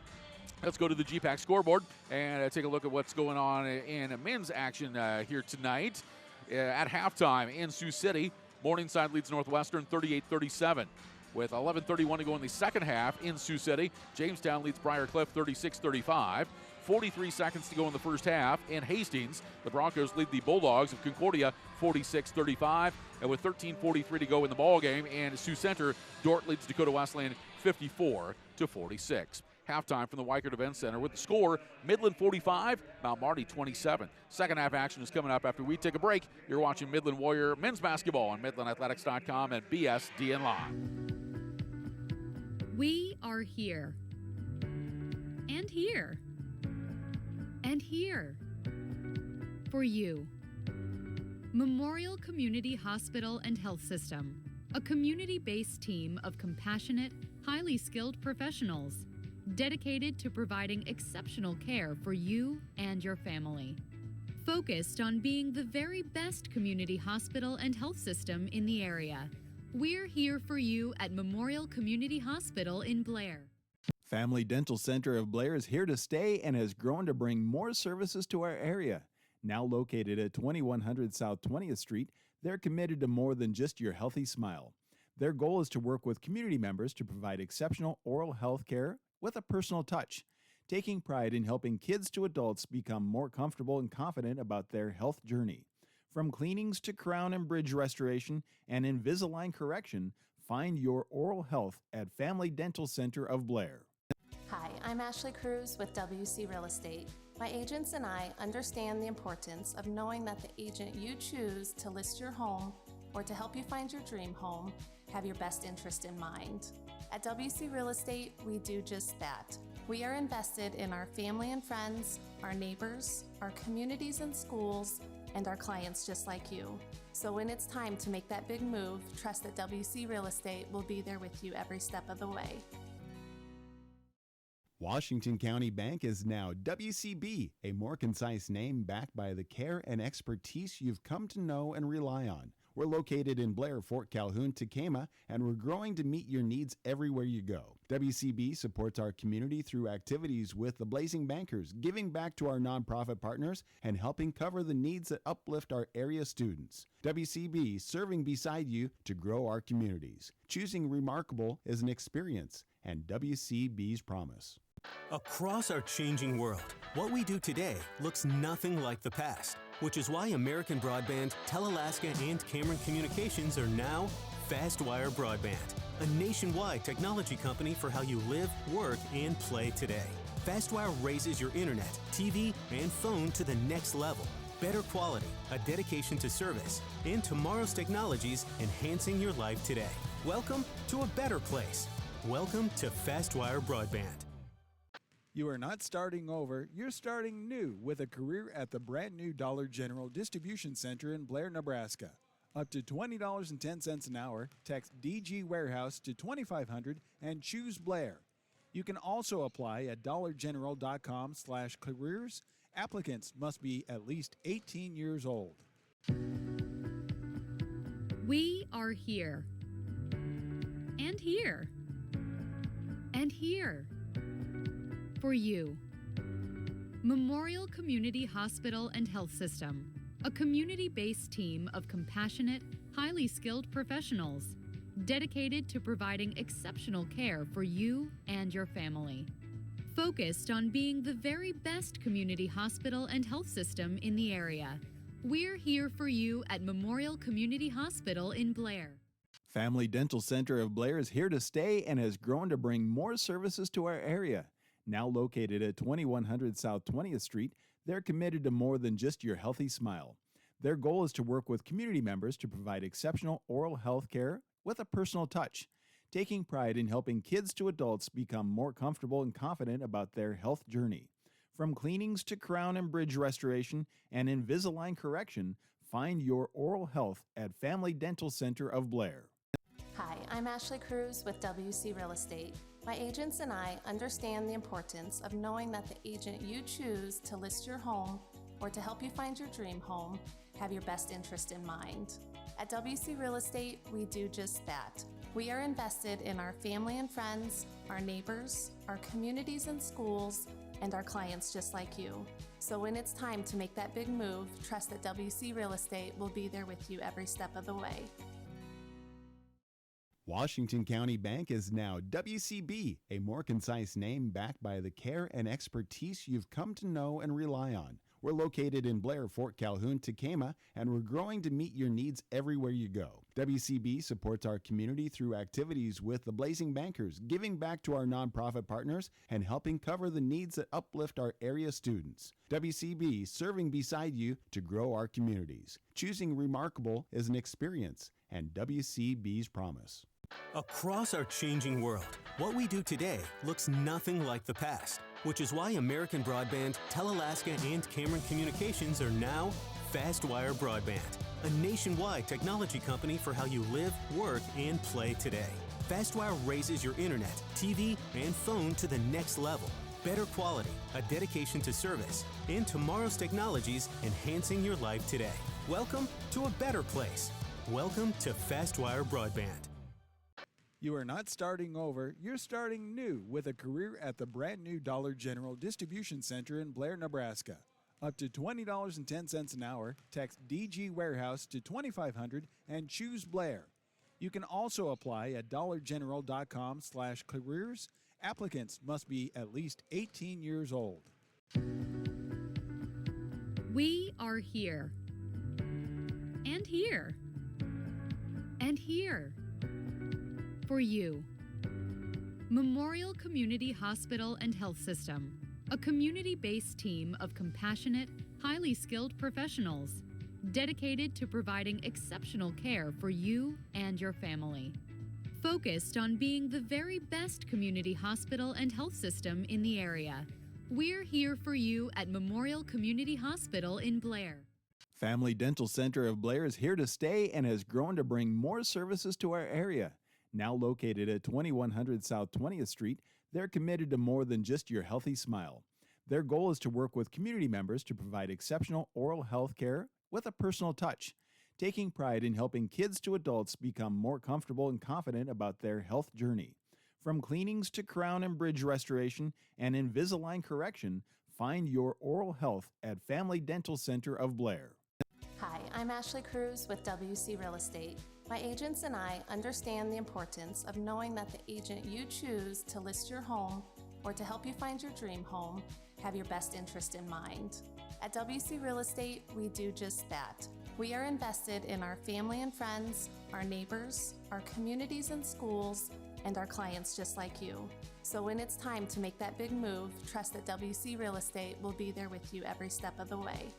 Let's go to the GPAC scoreboard and take a look at what's going on in men's action here tonight. At halftime in Sioux City, Morningside leads Northwestern 38-37. With 11:31 to go in the second half in Sioux City, Jamestown leads Briar Cliff 36-35. 43 seconds to go in the first half in Hastings. The Broncos lead the Bulldogs of Concordia 46-35. And with 13:43 to go in the ball game in Sioux Center, Dort leads Dakota Wesleyan 54-46. Halftime from the Weichert Event Center with the score, Midland 45, Mount Marty 27. Second half action is coming up after we take a break. You're watching Midland Warrior men's basketball on MidlandAthletics.com and BSDN Live. We are here. And here. And here. For you. Memorial Community Hospital and Health System, a community-based team of compassionate, highly skilled professionals dedicated to providing exceptional care for you and your family. Focused on being the very best community hospital and health system in the area. We're here for you at Memorial Community Hospital in Blair. Family Dental Center of Blair is here to stay and has grown to bring more services to our area. Now located at 2100 South 20th Street, they're committed to more than just your healthy smile. Their goal is to work with community members to provide exceptional oral health care with a personal touch, taking pride in helping kids to adults become more comfortable and confident about their health journey. From cleanings to crown and bridge restoration and Invisalign correction, find your oral health at Family Dental Center of Blair. Hi, I'm Ashley Cruz with WC Real Estate. My agents and I understand the importance of knowing that the agent you choose to list your home or to help you find your dream home have your best interest in mind. At WC Real Estate, we do just that. We are invested in our family and friends, our neighbors, our communities and schools, and our clients just like you. So when it's time to make that big move, trust that WC Real Estate will be there with you every step of the way. Washington County Bank is now WCB, a more concise name backed by the care and expertise you've come to know and rely on. We're located in Blair, Fort Calhoun, Tekamah, and we're growing to meet your needs everywhere you go. WCB supports our community through activities with the Blazing Bankers, giving back to our nonprofit partners, and helping cover the needs that uplift our area students. WCB, serving beside you to grow our communities. Choosing remarkable is an experience, and WCB's promise. Across our changing world, what we do today looks nothing like the past, which is why American Broadband, Telalaska, and Cameron Communications are now FastWire Broadband, a nationwide technology company for how you live, work, and play today. FastWire raises your internet, TV, and phone to the next level. Better quality, a dedication to service, and tomorrow's technologies enhancing your life today. Welcome to a better place. Welcome to FastWire Broadband. You are not starting over, you're starting new with a career at the brand new Dollar General Distribution Center in Blair, Nebraska. Up to $20.10 an hour, text DG Warehouse to 2500 and choose Blair. You can also apply at dollargeneral.com/careers. Applicants must be at least 18 years old. We are here. And here. And here. For you. Memorial Community Hospital and Health System, a community-based team of compassionate, highly skilled professionals dedicated to providing exceptional care for you and your family. Focused on being the very best community hospital and health system in the area. We're here for you at Memorial Community Hospital in Blair. Family Dental Center of Blair is here to stay and has grown to bring more services to our area. Now located at 2100 South 20th Street, they're committed to more than just your healthy smile. Their goal is to work with community members to provide exceptional oral health care with a personal touch, taking pride in helping kids to adults become more comfortable and confident about their health journey. From cleanings to crown and bridge restoration and Invisalign correction, find your oral health at Family Dental Center of Blair. Hi, I'm Ashley Cruz with WC Real Estate. My agents and I understand the importance of knowing that the agent you choose to list your home or to help you find your dream home have your best interest in mind. At WC Real Estate, we do just that. We are invested in our family and friends, our neighbors, our communities and schools, and our clients just like you. So when it's time to make that big move, trust that WC Real Estate will be there with you every step of the way. Washington County Bank is now WCB, a more concise name backed by the care and expertise you've come to know and rely on. We're located in Blair, Fort Calhoun, Tekamah, and we're growing to meet your needs everywhere you go. WCB supports our community through activities with the Blazing Bankers, giving back to our nonprofit partners and helping cover the needs that uplift our area students. WCB, serving beside you to grow our communities. Choosing remarkable is an experience, and WCB's promise. Across our changing world, what we do today looks nothing like the past, which is why American Broadband, Telalaska, and Cameron Communications are now FastWire Broadband, a nationwide technology company for how you live, work, and play today. FastWire raises your internet, TV, and phone to the next level. Better quality, a dedication to service, and tomorrow's technologies enhancing your life today. Welcome to a better place. Welcome to FastWire Broadband. You are not starting over, you're starting new with a career at the brand new Dollar General Distribution Center in Blair, Nebraska. Up to $20.10 an hour, text DG Warehouse to 2500 and choose Blair. You can also apply at dollargeneral.com/careers. Applicants must be at least 18 years old. We are here. And here. And here. For you. Memorial Community Hospital and Health System. A community-based team of compassionate, highly skilled professionals dedicated to providing exceptional care for you and your family. Focused on being the very best community hospital and health system in the area. We're here for you at Memorial Community Hospital in Blair. Family Dental Center of Blair is here to stay and has grown to bring more services to our area. Now located at 2100 South 20th Street, they're committed to more than just your healthy smile. Their goal is to work with community members to provide exceptional oral health care with a personal touch, taking pride in helping kids to adults become more comfortable and confident about their health journey. From cleanings to crown and bridge restoration and Invisalign correction, find your oral health at Family Dental Center of Blair. Hi, I'm Ashley Cruz with WC Real Estate. My agents and I understand the importance of knowing that the agent you choose to list your home or to help you find your dream home have your best interest in mind. At WC Real Estate, we do just that. We are invested in our family and friends, our neighbors, our communities and schools, and our clients just like you. So when it's time to make that big move, trust that WC Real Estate will be there with you every step of the way.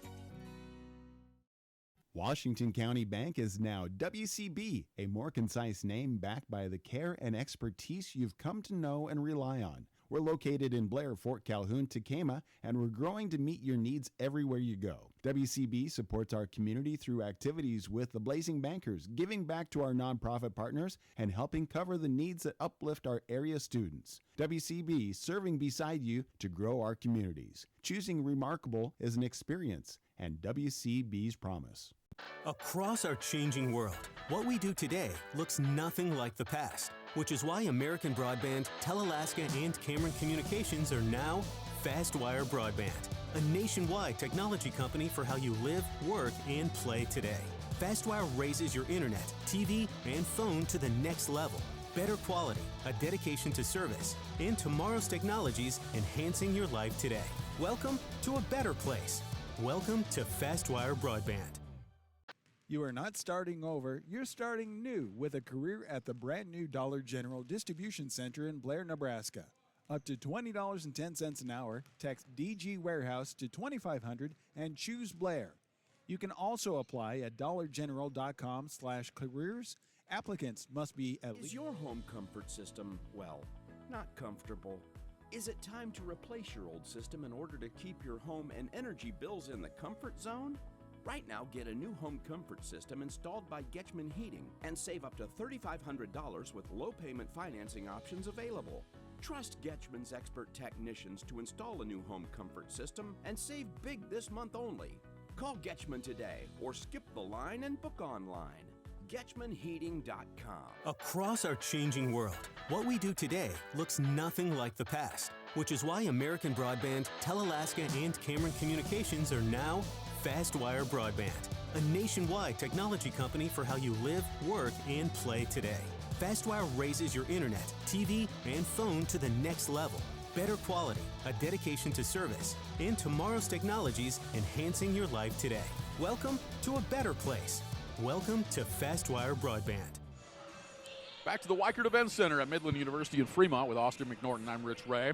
Washington County Bank is now WCB, a more concise name backed by the care and expertise you've come to know and rely on. We're located in Blair, Fort Calhoun, Tekamah, and we're growing to meet your needs everywhere you go. WCB supports our community through activities with the Blazing Bankers, giving back to our nonprofit partners, and helping cover the needs that uplift our area students. WCB, serving beside you to grow our communities. Choosing remarkable is an experience, and WCB's promise. Across our changing world, what we do today looks nothing like the past, which is why American Broadband, Telalaska, and Cameron Communications are now FastWire Broadband, a nationwide technology company for how you live, work, and play today. FastWire raises your internet, TV, and phone to the next level. Better quality, a dedication to service, and tomorrow's technologies enhancing your life today. Welcome to a better place. Welcome to FastWire Broadband. You are not starting over, you're starting new with a career at the brand new Dollar General Distribution Center in Blair, Nebraska. Up to $20.10 an hour, text DG Warehouse to 2500 and choose Blair. You can also apply at dollargeneral.com/careers. Applicants must be at least... Is your home comfort system, well, not comfortable? Is it time to replace your old system in order to keep your home and energy bills in the comfort zone? Right now, get a new home comfort system installed by Getchman Heating and save up to $3,500 with low payment financing options available. Trust Getchman's expert technicians to install a new home comfort system and save big this month only. Call Getchman today or skip the line and book online. GetchmanHeating.com. Across our changing world, what we do today looks nothing like the past, which is why American Broadband, Telalaska, and Cameron Communications are now FastWire Broadband, a nationwide technology company for how you live, work, and play today. FastWire raises your internet, TV, and phone to the next level. Better quality, a dedication to service, and tomorrow's technologies enhancing your life today. Welcome to a better place. Welcome to FastWire Broadband. Back to the Weichert Events Center at Midland University in Fremont with Austin McNorton. I'm Rich Ray.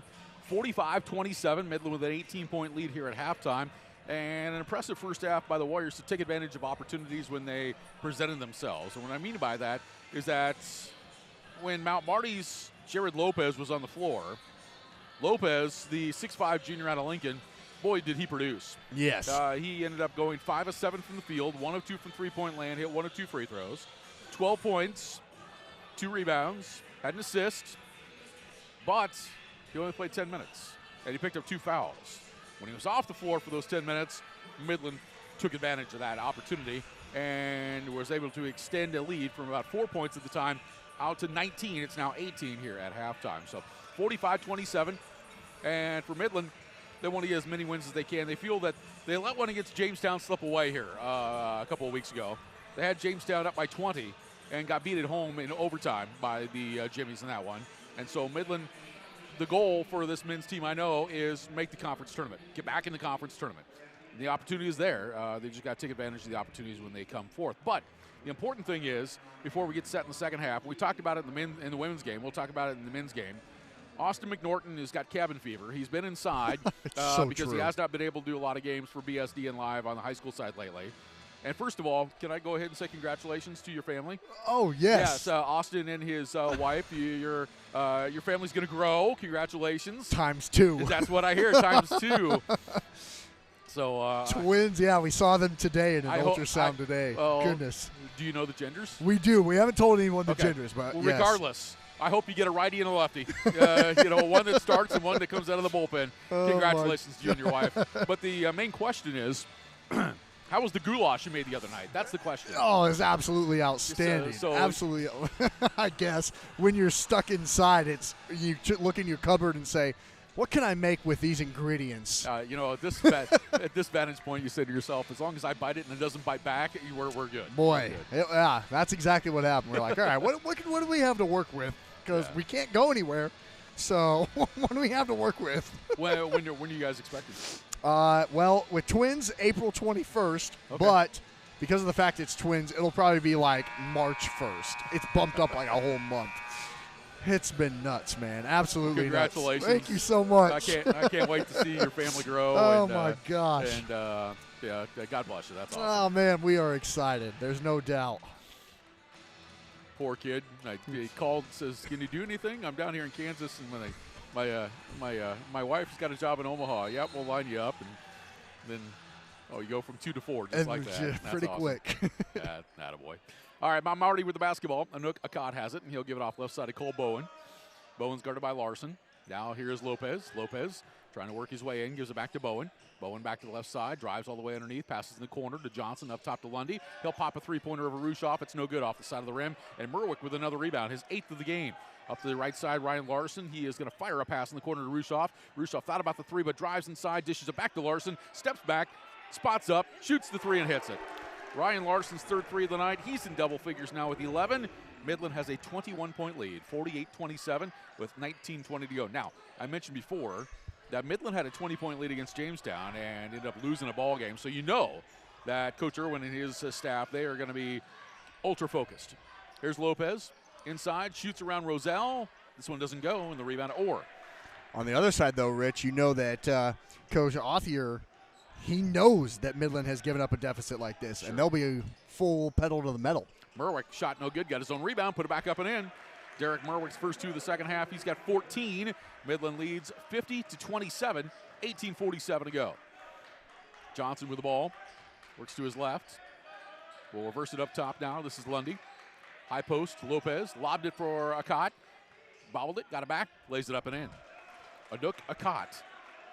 45-27, Midland with an 18-point lead here at halftime. And an impressive first half by the Warriors to take advantage of opportunities when they presented themselves. And what I mean by that is that when Mount Marty's Jared Lopez was on the floor, Lopez, the 6'5 junior out of Lincoln, boy, did he produce. Yes. He ended up going 5 of 7 from the field, 1 of 2 from three-point land, hit 1 of 2 free throws, 12 points, 2 rebounds, had an assist, but he only played 10 minutes, and he picked up 2 fouls. When he was off the floor for those 10 minutes, Midland took advantage of that opportunity and was able to extend a lead from about 4 points at the time out to 19. It's now 18 here at halftime. So 45-27. And for Midland, they want to get as many wins as they can. They feel that they let one against Jamestown slip away here a couple of weeks ago. They had Jamestown up by 20 and got beat at home in overtime by the Jimmies in that one. And so Midland, the goal for this men's team, I know, is make the conference tournament, get back in the conference tournament. The opportunity is there. They just got to take advantage of the opportunities when they come forth. But the important thing is, before we get set in the second half, we talked about it in the women's game. We'll talk about it in the men's game. Austin McNorton has got cabin fever. He's been inside because he has not been able to do a lot of games for BSD and Live on the high school side lately. And first of all, can I go ahead and say congratulations to your family? Oh, yes. Yes, Austin and his wife. Your family's going to grow. Congratulations. Times 2. That's what I hear, times 2. So twins, yeah, we saw them today in an ultrasound today. Goodness. Do you know the genders? We do. We haven't told anyone the genders, but well, yes. Regardless, I hope you get a righty and a lefty. One that starts and one that comes out of the bullpen. Congratulations to you and your wife. But the main question is, how was the goulash you made the other night? That's the question. Oh, it's absolutely outstanding. Absolutely. I guess when you're stuck inside, it's you look in your cupboard and say, what can I make with these ingredients? At this vantage point, you say to yourself, as long as I bite it and it doesn't bite back, we're good. Boy, yeah, that's exactly what happened. We're like, all right, what do we have to work with? Because we can't go anywhere. So what do we have to work with? When are you guys expecting? Well, with twins, April 21st, but because of the fact it's twins, it'll probably be like March 1st. It's bumped up like a whole month. It's been nuts, man. Absolutely Congratulations. Nuts. Thank you so much. I can't wait to see your family grow. Oh, my gosh. And, God bless you. That's awesome. Oh, man, we are excited. There's no doubt. Poor kid. He called and says, can you do anything? I'm down here in Kansas, and when my wife's got a job in Omaha. Yep, we'll line you up. And then, you go from 2 to 4 just like that. That's pretty awesome. quick. Attaboy. All right, Marty with the basketball. Anouk Akkad has it, and he'll give it off left side to Cole Bowen. Bowen's guarded by Larson. Now here's Lopez. Lopez trying to work his way in, gives it back to Bowen. Bowen back to the left side, drives all the way underneath, passes in the corner to Johnson, up top to Lundy. He'll pop a three-pointer over Rushoff. It's no good off the side of the rim. And Merwick with another rebound, his 8th of the game. Up to the right side, Ryan Larson. He is going to fire a pass in the corner to Rushoff. Rushoff thought about the 3, but drives inside, dishes it back to Larson, steps back, spots up, shoots the 3, and hits it. Ryan Larson's 3rd 3 of the night. He's in double figures now with 11. Midland has a 21-point lead, 48-27 with 19:20 to go. Now, I mentioned before that Midland had a 20-point lead against Jamestown and ended up losing a ball game. So you know that Coach Irwin and his staff, they are going to be ultra-focused. Here's Lopez. Inside, shoots around Roselle. This one doesn't go, and the rebound to Orr. On the other side, though, Rich, you know that Coach Othier, he knows that Midland has given up a deficit like this, and they'll be full pedal to the metal. Merwick shot no good, got his own rebound, put it back up and in. Derek Merwick's first 2 of the second half. He's got 14. Midland leads 50-27, 18:47 to go. Johnson with the ball, works to his left. We'll reverse it up top now. This is Lundy. High post, Lopez, lobbed it for Akkad. Bobbled it, got it back, lays it up and in. Anouk Akkad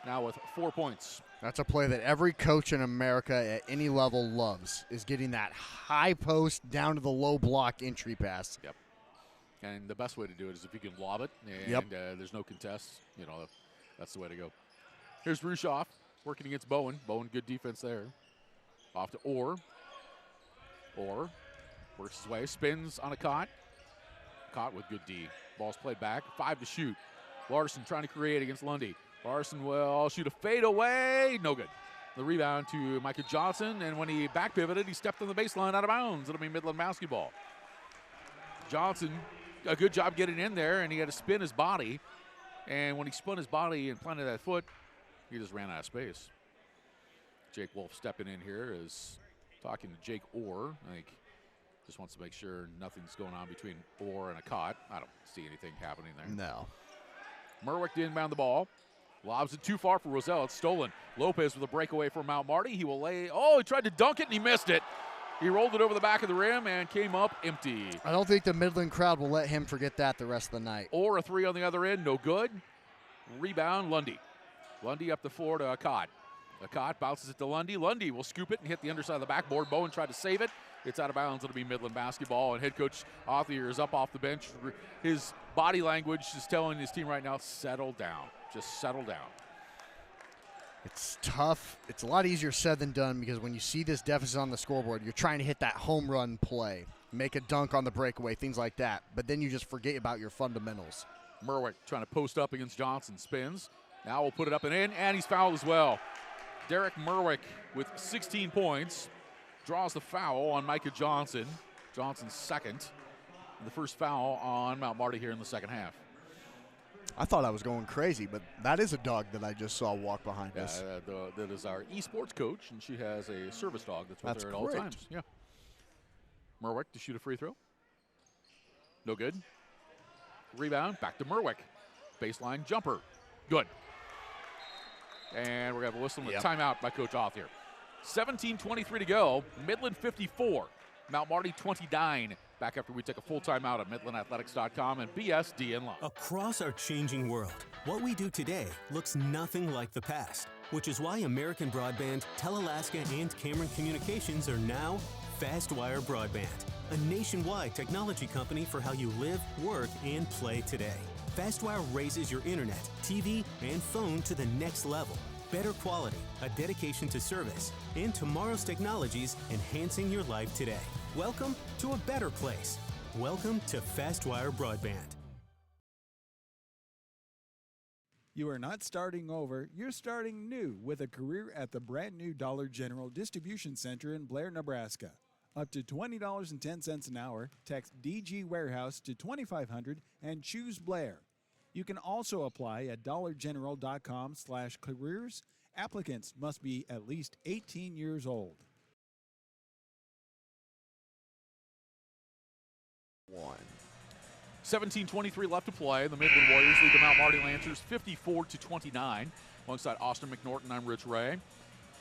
now with 4 points. That's a play that every coach in America at any level loves, is getting that high post down to the low block entry pass. Yep. And the best way to do it is if you can lob it and there's no contest. That's the way to go. Here's Rushoff working against Bowen. Bowen, good defense there. Off to Orr. Orr works his way, spins on a Akkad. Caught with good D. Ball's played back. 5 to shoot. Larson trying to create against Lundy. Larson will shoot a fade away. No good. The rebound to Micah Johnson, and when he back pivoted, he stepped on the baseline out of bounds. It'll be Midland basketball. Johnson, a good job getting in there, and he had to spin his body. And when he spun his body and planted that foot, he just ran out of space. Jake Wolf stepping in here is talking to Jake Orr. I think just wants to make sure nothing's going on between Orr and Akkad. I don't see anything happening there. No. Merwick to inbound the ball. Lobs it too far for Roselle. It's stolen. Lopez with a breakaway from Mount Marty. He will lay. Oh, he tried to dunk it and he missed it. He rolled it over the back of the rim and came up empty. I don't think the Midland crowd will let him forget that the rest of the night. Or a three on the other end. No good. Rebound, Lundy. Lundy up the floor to Akkad. Akkad bounces it to Lundy. Lundy will scoop it and hit the underside of the backboard. Bowen tried to save it. It's out of bounds. It'll be Midland basketball. And head coach Othier is up off the bench. His body language is telling his team right now, settle down. Just settle down. It's tough. It's a lot easier said than done because when you see this deficit on the scoreboard, you're trying to hit that home run play, make a dunk on the breakaway, things like that. But then you just forget about your fundamentals. Merwick trying to post up against Johnson. Spins. Now we'll put it up and in, and he's fouled as well. Derek Merwick with 16 points draws the foul on Micah Johnson. Johnson's second. The first foul on Mount Marty here in the second half. I thought I was going crazy, but that is a dog that I just saw walk behind us. That is our esports coach, and she has a service dog that's with her at all times. Yeah. Merwick to shoot a free throw. No good. Rebound, back to Merwick. Baseline jumper. Good. And we're going to have a whistle with timeout by Coach Othier. 17:23 to go. Midland 54. Mount Marty 29. Back after we take a full timeout at MidlandAthletics.com and BSDN Live. Across our changing world, what we do today looks nothing like the past, which is why American Broadband, Telalaska, and Cameron Communications are now FastWire Broadband, a nationwide technology company for how you live, work, and play today. FastWire raises your internet, TV, and phone to the next level. Better quality, a dedication to service, and tomorrow's technologies enhancing your life today. Welcome to a better place. Welcome to FastWire Broadband. You are not starting over, you're starting new with a career at the brand new Dollar General Distribution Center in Blair, Nebraska. Up to $20.10 an hour, text DG Warehouse to 2500 and choose Blair. You can also apply at dollargeneral.com/careers. Applicants must be at least 18 years old. 17:23 left to play. The Midland Warriors lead the Mount Marty Lancers 54-29. Alongside Austin McNorton, I'm Rich Ray.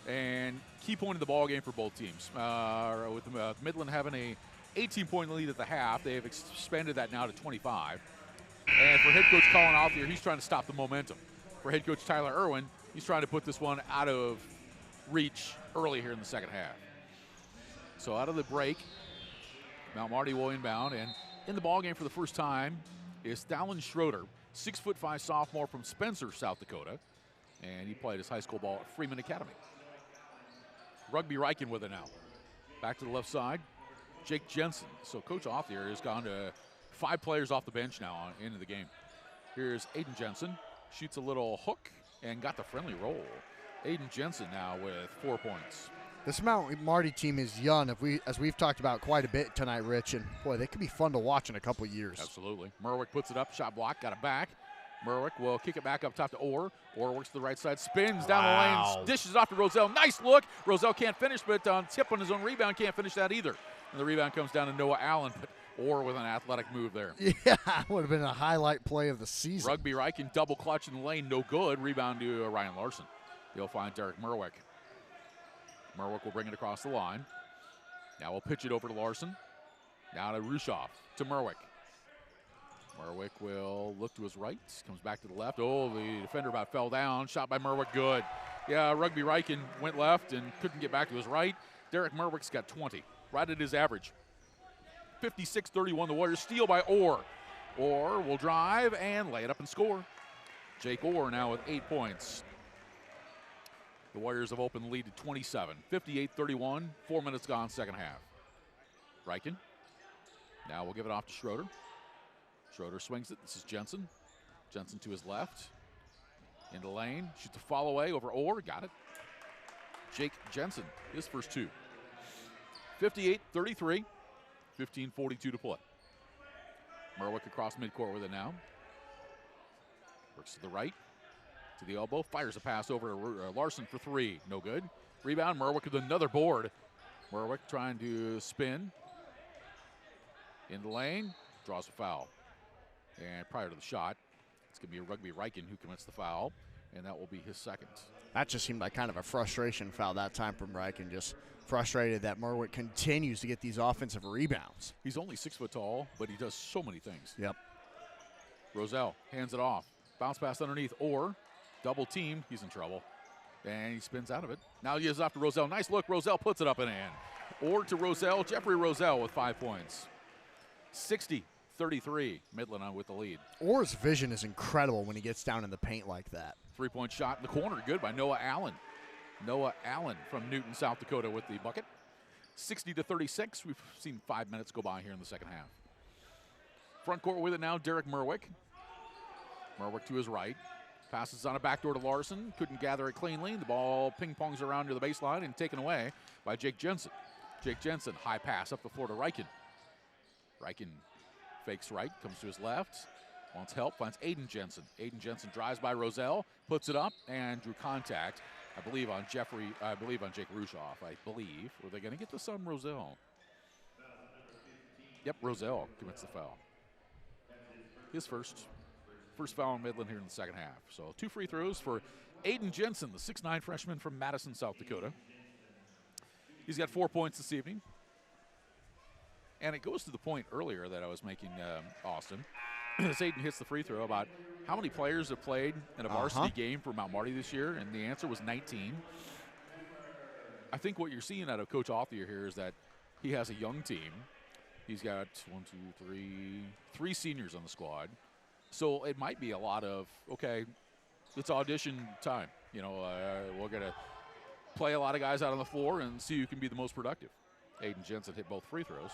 And key point of the ball game for both teams. With Midland having a 18-point lead at the half, they have expanded that now to 25. And for head coach Colin Othier, he's trying to stop the momentum. For head coach Tyler Irwin, he's trying to put this one out of reach early here in the second half. So out of the break, Mount Marty will inbound, and in the ballgame for the first time is Dallin Schroeder, 6'5" sophomore from Spencer, South Dakota, and he played his high school ball at Freeman Academy. Rugby Riken with it now. Back to the left side, Jake Jensen. So Coach Othier has gone to 5 players off the bench now into the game. Here's Aiden Jensen, shoots a little hook and got the friendly roll. Aiden Jensen now with 4 points. This Mount Marty team is young, as we've talked about quite a bit tonight, Rich, and boy, they could be fun to watch in a couple years. Absolutely. Merwick puts it up, shot block, got it back. Merwick will kick it back up top to Orr. Orr works to the right side, spins down the lane, dishes off to Roselle. Nice look. Roselle can't finish, but on tip on his own rebound, can't finish that either. And the rebound comes down to Noah Allen, but Orr with an athletic move there. Yeah, would have been a highlight play of the season. Rugby Riken double clutch in the lane, no good. Rebound to Ryan Larson. He'll find Derek Merwick. Merwick will bring it across the line. Now we'll pitch it over to Larson. Now to Rushoff, to Merwick. Merwick will look to his right, comes back to the left. Oh, the defender about fell down. Shot by Merwick, good. Yeah, Rugby Riken went left and couldn't get back to his right. Derek Merwick's got 20, right at his average. 56-31, the Warriors steal by Orr. Orr will drive and lay it up and score. Jake Orr now with 8 points. The Warriors have opened the lead to 27. 58-31, 4 minutes gone, second half. Riken. Now we'll give it off to Schroeder. Schroeder swings it. This is Jensen. Jensen to his left. Into lane. Shoots a fall away over Orr. Got it. Jake Jensen, his first 2. 58-33. 15:42 to play. Merwick across midcourt with it now. Works to the right. To the elbow. Fires a pass over to Larson for 3. No good. Rebound. Merwick with another board. Merwick trying to spin. In the lane. Draws a foul. And prior to the shot, it's going to be a Rugby Riken who commits the foul. and that will be his second. That just seemed like kind of a frustration foul that time from Riken, just frustrated that Merwick continues to get these offensive rebounds. He's only 6 foot tall, but he does so many things. Yep. Roselle hands it off. Bounce pass underneath, or double team. He's in trouble. And he spins out of it. Now he is off to Roselle. Nice look. Roselle puts it up and in. Or to Roselle. Jeffrey Roselle with 5 points. 60-33. Midland on with the lead. Orr's vision is incredible when he gets down in the paint like that. 3-point shot in the corner. Good by Noah Allen. Noah Allen from Newton, South Dakota with the bucket. 60-36. We've seen 5 minutes go by here in the second half. Front court with it now, Derek Merwick. Merwick to his right. Passes on a backdoor to Larson. Couldn't gather it cleanly. The ball ping-pongs around near the baseline and taken away by Jake Jensen. Jake Jensen, high pass up the floor to Riken. Riken fakes right, comes to his left. Wants help, finds Aiden Jensen. Aiden Jensen drives by Roselle, puts it up, and drew contact. I believe on Jake Rushoff, I believe. Were they going to get this on Roselle? Yep, Roselle commits the foul. His first foul in Midland here in the second half. So 2 free throws for Aiden Jensen, the 6'9" freshman from Madison, South Dakota. He's got 4 points this evening. And it goes to the point earlier that I was making, Austin. As Aiden hits the free throw about how many players have played in a varsity game for Mount Marty this year, and the answer was 19. I think what you're seeing out of Coach Althier here is that he has a young team. He's got 3 seniors on the squad. So it might be a lot of, okay, it's audition time. You know, we're going to play a lot of guys out on the floor and see who can be the most productive. Aiden Jensen hit both free throws.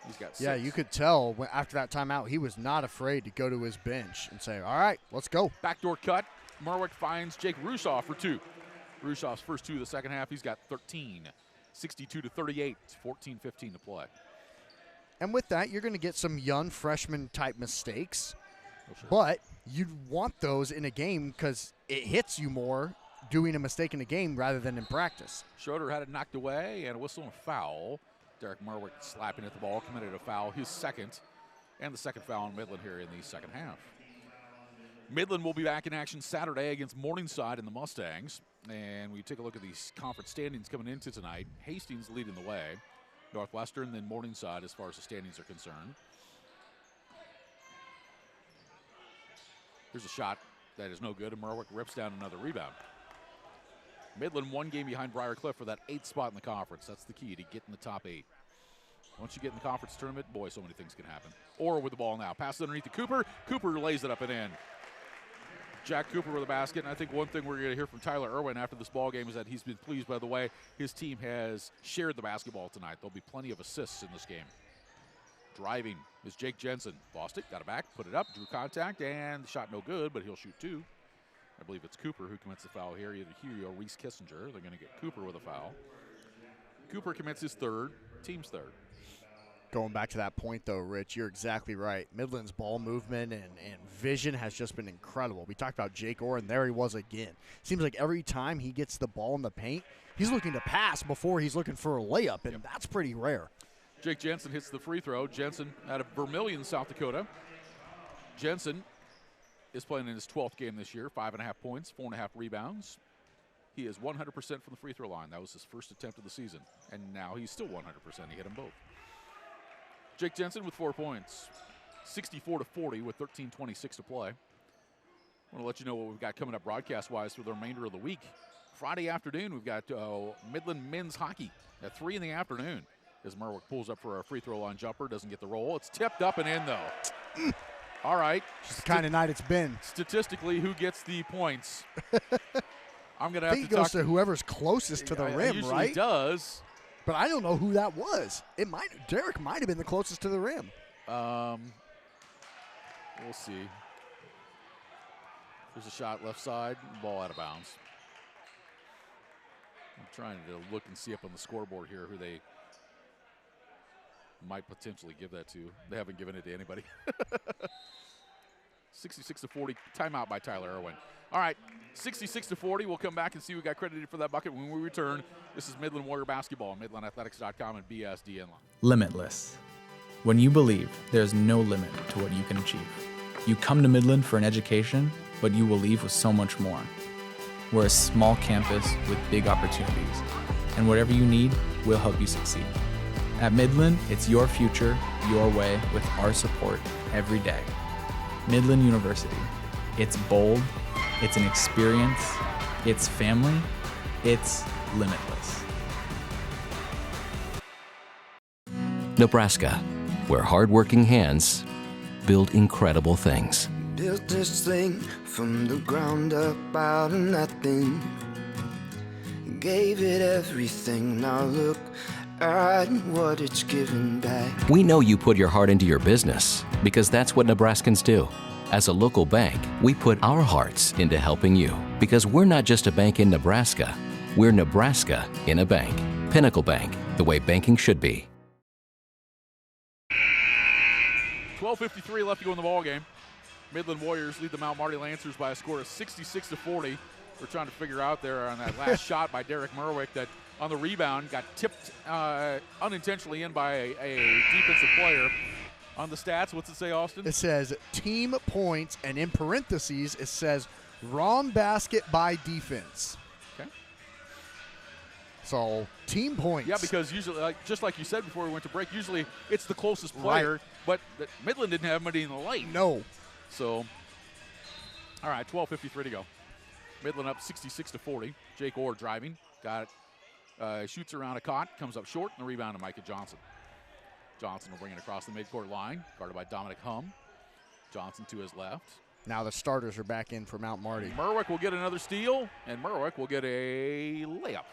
He's got 6. Yeah, you could tell after that timeout, he was not afraid to go to his bench and say, all right, let's go. Backdoor cut. Merwick finds Jake Rushoff for 2. Rushoff's first 2 of the second half. He's got 13. 62-38, 14-15 to play. And with that, you're going to get some young freshman-type mistakes. Oh, sure. But you'd want those in a game because it hits you more doing a mistake in a game rather than in practice. Schroeder had it knocked away, and a whistle and a foul. Derek Merwick slapping at the ball, committed a foul, his second, and the second foul on Midland here in the second half. Midland will be back in action Saturday against Morningside and the Mustangs. And we take a look at these conference standings coming into tonight. Hastings leading the way. Northwestern, then Morningside as far as the standings are concerned. Here's a shot that is no good, and Merwick rips down another rebound. Midland 1 game behind Briarcliff for that 8th spot in the conference. That's the key to get in the top 8. Once you get in the conference tournament, boy, so many things can happen. Or with the ball now. Pass it underneath to Cooper. Cooper lays it up and in. Jack Cooper with a basket, and I think one thing we're going to hear from Tyler Irwin after this ball game is that he's been pleased by the way his team has shared the basketball tonight. There'll be plenty of assists in this game. Driving is Jake Jensen. Lost it, got it back, put it up, drew contact, and the shot no good, but he'll shoot 2. I believe it's Cooper who commits the foul here, either Huey or Reese Kissinger. They're going to get Cooper with a foul. Cooper commits his 3rd, team's 3rd. Going back to that point, though, Rich, you're exactly right. Midland's ball movement and vision has just been incredible. We talked about Jake Orr, and there he was again. Seems like every time he gets the ball in the paint, he's looking to pass before he's looking for a layup, and that's pretty rare. Jake Jensen hits the free throw. Jensen out of Vermillion, South Dakota. Jensen is playing in his 12th game this year, 5.5 points, 4.5 rebounds. He is 100% from the free throw line. That was his first attempt of the season, and now he's still 100%. He hit them both. Jake Jensen with 4 points, 64-40 with 13:26 to play. I want to let you know what we've got coming up broadcast-wise for the remainder of the week. Friday afternoon, we've got Midland men's hockey at 3 in the afternoon. As Merwick pulls up for a free throw line jumper, doesn't get the roll. It's tipped up and in, though. All right. Just the kind of night it's been. Statistically, who gets the points? I'm going to have to talk. I think it goes to whoever's closest to the rim, usually right? Does. But I don't know who that was. Derek might have been the closest to the rim. We'll see. There's a shot left side, ball out of bounds. I'm trying to look and see up on the scoreboard here who they might potentially give that to. They haven't given it to anybody. 66-40, timeout by Tyler Irwin. All right, 66-40. We'll come back and see who got credited for that bucket when we return. This is Midland Warrior Basketball, MidlandAthletics.com and BSDN. Limitless. When you believe there's no limit to what you can achieve. You come to Midland for an education, but you will leave with so much more. We're a small campus with big opportunities, and whatever you need, we'll help you succeed. At Midland, it's your future, your way, with our support every day. Midland University. It's bold, it's an experience, it's family, it's limitless. Nebraska, where hardworking hands build incredible things. Built this thing from the ground up out of nothing. Gave it everything. Now look at what it's given back. We know you put your heart into your business because that's what Nebraskans do. As a local bank, we put our hearts into helping you because we're not just a bank in Nebraska. We're Nebraska in a bank. Pinnacle Bank, the way banking should be. 12:53 left to go in the ball game. Midland Warriors lead the Mount Marty Lancers by a score of 66-40. We're trying to figure out there on that last shot by Derek Merwick that on the rebound got tipped unintentionally in by a defensive player. On the stats, what's it say, Austin? It says team points, and in parentheses, it says wrong basket by defense. Okay. So, team points. Yeah, because usually, just like you said before we went to break, usually it's the closest player, but Midland didn't have anybody in the lane. No. So, all right, 12:53 to go. Midland up 66-40. Jake Orr driving. Got it. Shoots around a caught. Comes up short. And the rebound to Micah Johnson. Johnson will bring it across the midcourt line. Guarded by Dominic Hum. Johnson to his left. Now the starters are back in for Mount Marty. Merwick will get another steal. And Merwick will get a layup.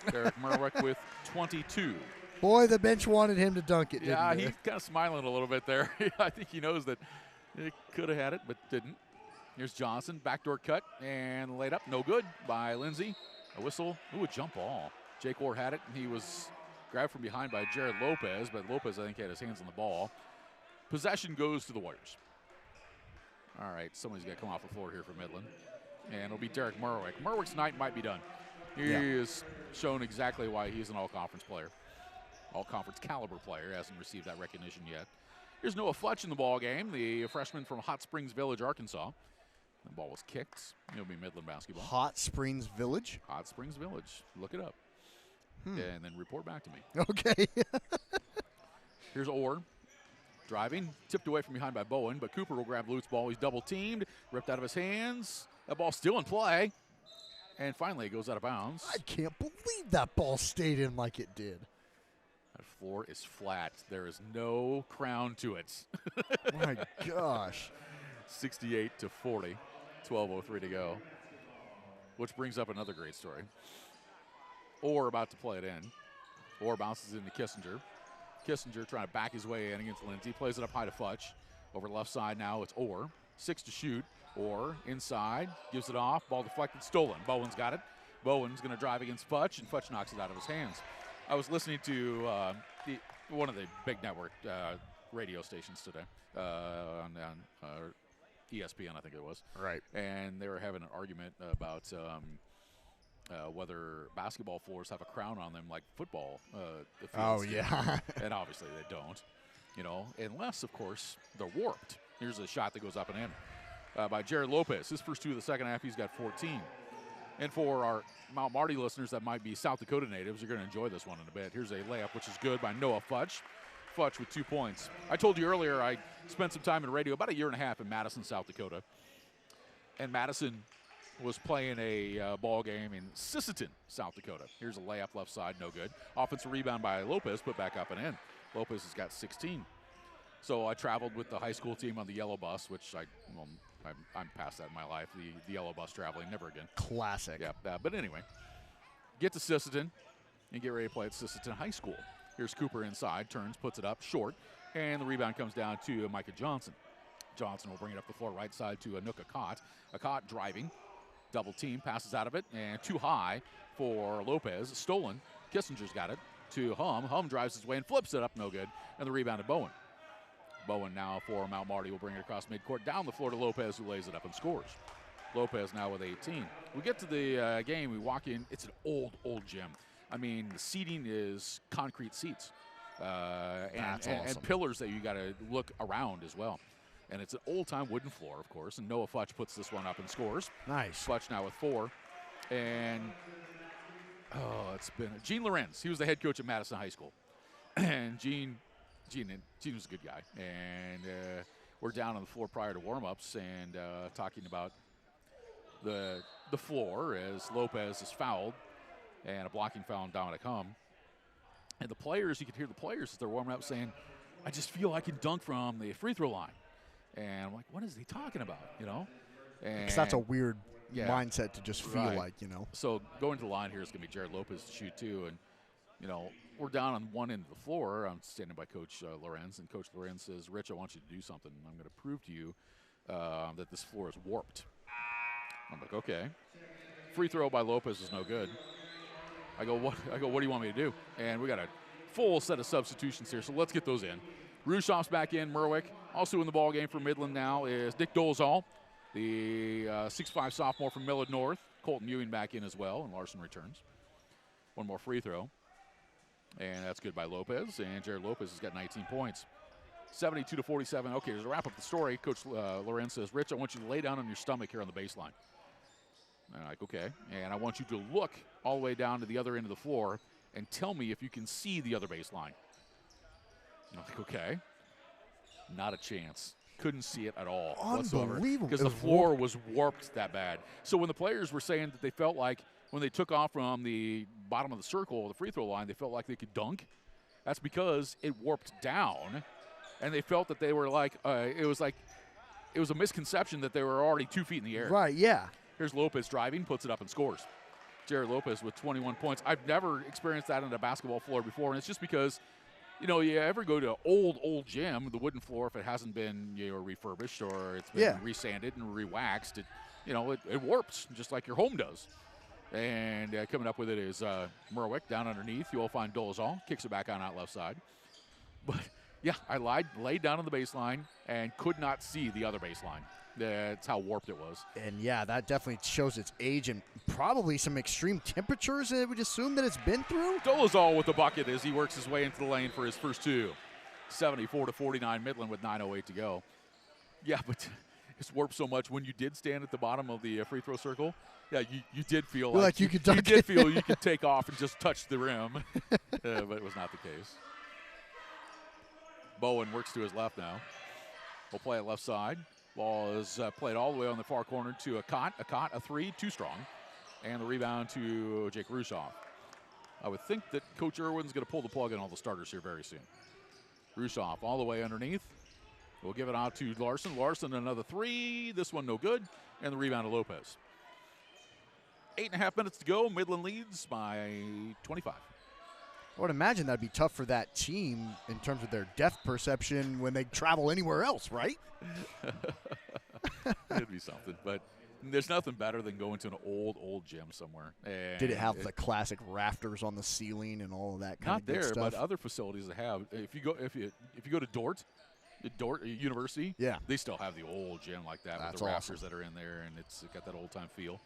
Derek Merwick with 22. Boy, the bench wanted him to dunk it, Yeah, didn't he's kind of smiling a little bit there. I think he knows that he could have had it, but didn't. Here's Johnson, backdoor cut, and laid up. No good by Lindsey. A whistle. Ooh, a jump ball. Jake Orr had it, and he was grabbed from behind by Jared Lopez, but Lopez, I think, had his hands on the ball. Possession goes to the Warriors. All right, somebody's got to come off the floor here for Midland, and it'll be Derek Merwick. Merwick's night might be done. He has shown exactly why he's an all-conference player. All-conference caliber player. Hasn't received that recognition yet. Here's Noah Fletch in the ball game, the freshman from Hot Springs Village, Arkansas. The ball was kicked. It'll be Midland basketball. Hot Springs Village? Hot Springs Village. Look it up. And then report back to me. Okay. Here's Orr. Driving. Tipped away from behind by Bowen, but Cooper will grab Lute's ball. He's double-teamed. Ripped out of his hands. That ball still in play. And finally it goes out of bounds. I can't believe that ball stayed in like it did. That floor is flat. There is no crown to it. My gosh. 68-40. 12:03 to go. Which brings up another great story. Orr about to play it in. Orr bounces into Kissinger. Kissinger trying to back his way in against Lindsey. Plays it up high to Futch. Over left side now it's Orr. 6 to shoot. Orr inside. Gives it off. Ball deflected. Stolen. Bowen's got it. Bowen's going to drive against Futch, and Futch knocks it out of his hands. I was listening to one of the big network radio stations today on ESPN, I think it was. Right. And they were having an argument about whether basketball floors have a crown on them like football fields do. Yeah. And obviously they don't, unless, of course, they're warped. Here's a shot that goes up and in by Jared Lopez. His first two of the second half, he's got 14. And for our Mount Marty listeners that might be South Dakota natives, you're going to enjoy this one in a bit. Here's a layup, which is good by Noah Futch. Futch with 2 points. I told you earlier I spent some time in radio, about a year and a half in Madison, South Dakota. And Madison was playing a ball game in Sisseton, South Dakota. Here's a layup left side, no good. Offensive rebound by Lopez, put back up and in. Lopez has got 16. So I traveled with the high school team on the yellow bus, which I'm past that in my life. The yellow bus traveling, never again. Classic. Yeah, but anyway, get to Sisseton and get ready to play at Sisseton High School. Here's Cooper inside, turns, puts it up, short, and the rebound comes down to Micah Johnson. Johnson will bring it up the floor right side to Anook Akot. Akot driving, double team, passes out of it, and too high for Lopez. Stolen. Kissinger's got it to Hum. Hum drives his way and flips it up, no good, and the rebound to Bowen. Bowen now for Mount Marty will bring it across midcourt, down the floor to Lopez, who lays it up and scores. Lopez now with 18. We get to the game, we walk in, it's an old gym. I mean, the seating is concrete seats and pillars that you got to look around as well. And it's an old-time wooden floor, of course, and Noah Futch puts this one up and scores. Nice. Futch now with 4. And it's been Gene Lorenz. He was the head coach at Madison High School. And Gene was a good guy. And we're down on the floor prior to warm-ups and talking about the floor as Lopez is fouled and a blocking foul on Dominic Hum. And the players, you could hear the players as they're warming up saying, I just feel I can dunk from the free throw line. And I'm like, what is he talking about, you know? Because that's a weird mindset to just feel like, you know. So going to the line here is going to be Jared Lopez to shoot too. And, you know, we're down on one end of the floor. I'm standing by Coach Lorenz, and Coach Lorenz says, Rich, I want you to do something. I'm going to prove to you that this floor is warped. I'm like, okay. Free throw by Lopez is no good. I go, what do you want me to do? And we got a full set of substitutions here, so let's get those in. Rushoff's back in, Merwick. Also in the ball game for Midland now is Nick Dolezal, the 6'5 sophomore from Millard North. Colton Ewing back in as well, and Larson returns. One more free throw. And that's good by Lopez, and Jared Lopez has got 19 points. 72-47. Okay, to wrap up the story, Coach Lorenz says, Rich, I want you to lay down on your stomach here on the baseline. And I'm like, okay. And I want you to look all the way down to the other end of the floor and tell me if you can see the other baseline. And I'm like, okay. Not a chance. Couldn't see it at all whatsoever. Unbelievable. Because the floor was warped that bad. So when the players were saying that they felt like when they took off from the bottom of the circle, the free throw line, they felt like they could dunk, that's because it warped down. And they felt that they were like, it was a misconception that they were already 2 feet in the air. Right, yeah. Here's Lopez driving, puts it up and scores. Jared Lopez with 21 points. I've never experienced that on a basketball floor before, and it's just because, you know, you ever go to an old gym, the wooden floor, if it hasn't been, you know, refurbished or it's been resanded and re-waxed, it warps just like your home does. And coming up with it is Merwick down underneath. You will find Dolezal, kicks it back on out left side. But yeah, I laid down on the baseline and could not see the other baseline. That's how warped it was. And yeah, that definitely shows its age and probably some extreme temperatures I would assume that it's been through. Dolezal with the bucket as he works his way into the lane for his first two. 74-49 Midland with 9:08 to go. Yeah, but it's warped so much. When you did stand at the bottom of the free throw circle, yeah, you did feel like you could dunk it. You did feel you could take off and just touch the rim, but it was not the case. Bowen works to his left now. We'll play it left side. Ball is played all the way on the far corner to a three, too strong. And the rebound to Jake Rushoff. I would think that Coach Irwin's going to pull the plug on all the starters here very soon. Rushoff all the way underneath. We'll give it out to Larson. Larson, another three. This one no good. And the rebound to Lopez. 8.5 minutes to go. Midland leads by 25. I would imagine that'd be tough for that team in terms of their depth perception when they travel anywhere else, right? It'd be something, but there's nothing better than going to an old gym somewhere. And did it have the classic rafters on the ceiling and all of that kind of good stuff? Not there, but other facilities that have. If you go to Dort University, yeah, they still have the old gym like that with the rafters that are in there, and it's got that old time feel.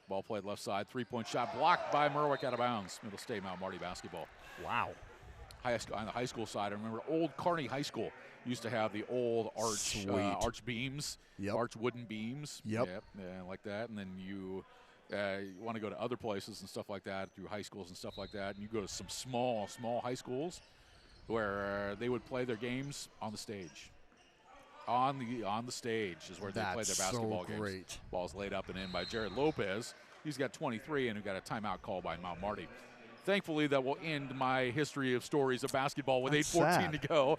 Ball played left side, three-point shot blocked by Merwick out of bounds. Middle State Mount Marty basketball. Wow. On the high school side, I remember old Kearney High School used to have the old arch beams, arch wooden beams. Yep. Like that. And then you want to go to other places and stuff like that, through high schools and stuff like that, and you go to some small high schools where they would play their games on the stage. On the stage is where they play their basketball games. Great. Ball's laid up and in by Jared Lopez. He's got 23 and we got a timeout call by Mount Marty. Thankfully, that will end my history of stories of basketball with 8:14 to go.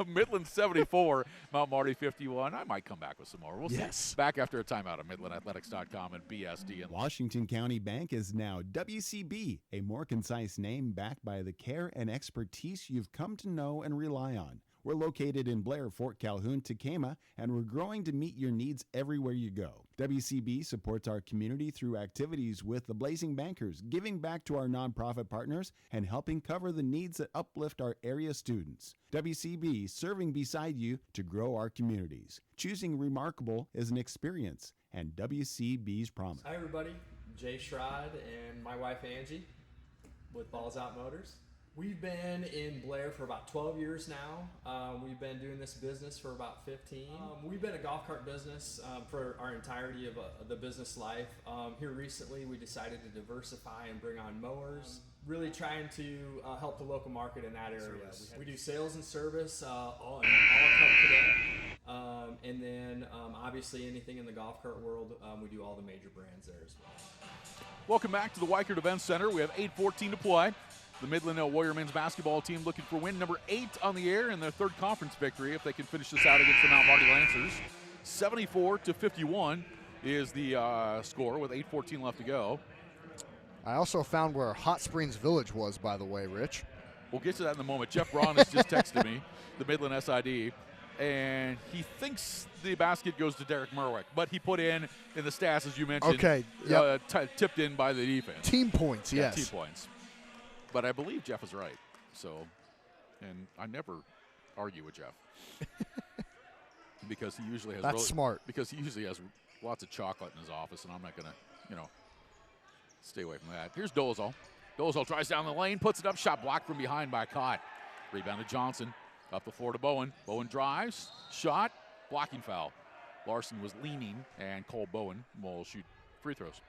Midland 74, Mount Marty 51. I might come back with some more. We'll see. Back after a timeout at MidlandAthletics.com and BSD. Washington County Bank is now WCB, a more concise name backed by the care and expertise you've come to know and rely on. We're located in Blair, Fort Calhoun, Tacoma, and we're growing to meet your needs everywhere you go. WCB supports our community through activities with the Blazing Bankers, giving back to our nonprofit partners, and helping cover the needs that uplift our area students. WCB, serving beside you to grow our communities. Choosing remarkable is an experience, and WCB's promise. Hi, everybody. Jay Schrod and my wife, Angie, with Balls Out Motors. We've been in Blair for about 12 years now. We've been doing this business for about 15. We've been a golf cart business for our entirety of the business life. Here recently, we decided to diversify and bring on mowers, really trying to help the local market in that area. We do sales and service, all Club Cadet, and then obviously anything in the golf cart world, we do all the major brands there as well. Welcome back to the Weichert Events Center. We have 8:14 to play. The Midland Warrior men's basketball team looking for win number 8 on the air in their third conference victory if they can finish this out against the Mount Marty Lancers. 74-51 is the score with 8:14 left to go. I also found where Hot Springs Village was, by the way, Rich. We'll get to that in a moment. Jeff Braun has just texted me, the Midland SID, and he thinks the basket goes to Derek Merwick, but he put in the stats, as you mentioned, okay, yep. Tipped in by the defense. Team points, yes. Team points. But I believe Jeff is right. So, and I never argue with Jeff because he usually has smart. Because he usually has lots of chocolate in his office, and I'm not going to, stay away from that. Here's Dolezal. Dolezal tries down the lane, puts it up, shot blocked from behind by Cott. Rebound to Johnson. Up the floor to Bowen. Bowen drives, shot, blocking foul. Larson was leaning, and Cole Bowen will shoot free throws.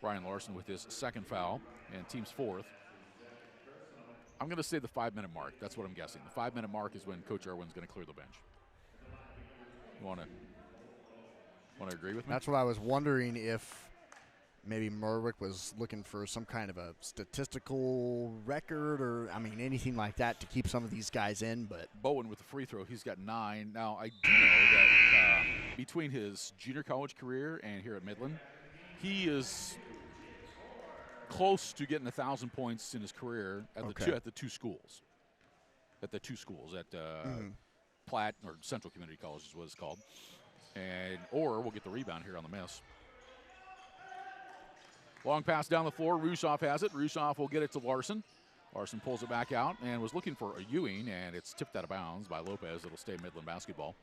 Brian Larson with his second foul, and team's fourth. I'm going to say the 5-minute mark. That's what I'm guessing. The 5-minute mark is when Coach Irwin's going to clear the bench. You want to agree with me? That's what I was wondering, if maybe Merwick was looking for some kind of a statistical record or, anything like that to keep some of these guys in. But Bowen with the free throw, he's got 9. Now, I do know that between his junior college career and here at Midland, he is close to getting 1,000 points in his career at the two schools. At Platt or Central Community College is what it's called. Or we'll get the rebound here on the miss. Long pass down the floor. Rushoff has it. Rushoff will get it to Larson. Larson pulls it back out and was looking for a Ewing, and it's tipped out of bounds by Lopez. It'll stay Midland basketball.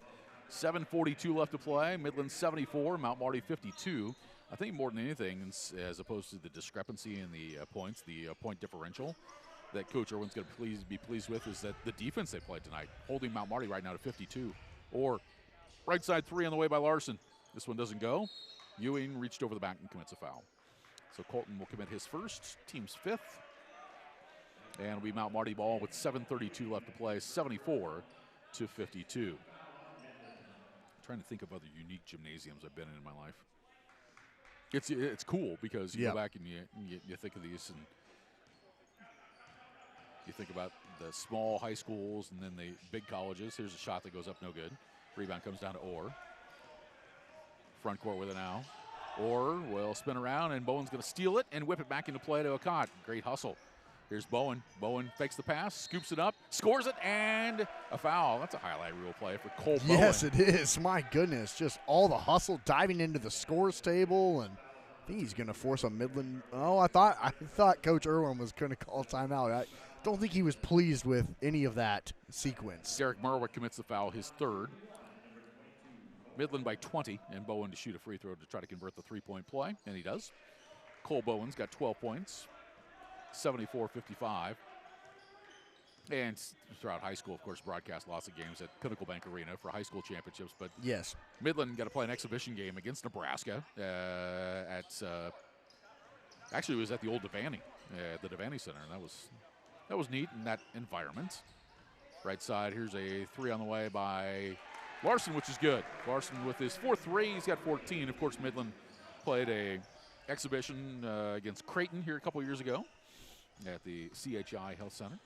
7:42 left to play. Midland 74, Mount Marty 52. I think more than anything, as opposed to the discrepancy in the points, the point differential that Coach Irwin's going to be pleased with is that the defense they played tonight, holding Mount Marty right now to 52. Or right side 3 on the way by Larson. This one doesn't go. Ewing reached over the back and commits a foul. So Colton will commit his first, team's 5th. And it'll be Mount Marty ball with 7:32 left to play, 74-52. I'm trying to think of other unique gymnasiums I've been in my life. It's cool because you go back and you think of these, and you think about the small high schools and then the big colleges. Here's a shot that goes up, no good. Rebound comes down to Orr. Front court with it now. Orr will spin around, and Bowen's going to steal it and whip it back into play to Akot. Great hustle. Here's Bowen. Bowen fakes the pass, scoops it up, scores it, and a foul. That's a highlight reel play for Cole Bowen. Yes, it is. My goodness, just all the hustle, diving into the scores table, and I think he's going to force a Midland. Oh, I thought Coach Irwin was going to call timeout. I don't think he was pleased with any of that sequence. Derek Merwick commits the foul, his third. Midland by 20, and Bowen to shoot a free throw to try to convert the three-point play, and he does. Cole Bowen's got 12 points, 74-55. And throughout high school, of course, broadcast lots of games at Pinnacle Bank Arena for high school championships. But yes, Midland got to play an exhibition game against Nebraska actually it was at the old Devaney, the Devaney Center, and that was neat in that environment. Right side, here's a 3 on the way by Larson, which is good. Larson with his 4th 3, he's got 14. Of course, Midland played a exhibition against Creighton here a couple years ago at the CHI Health Center.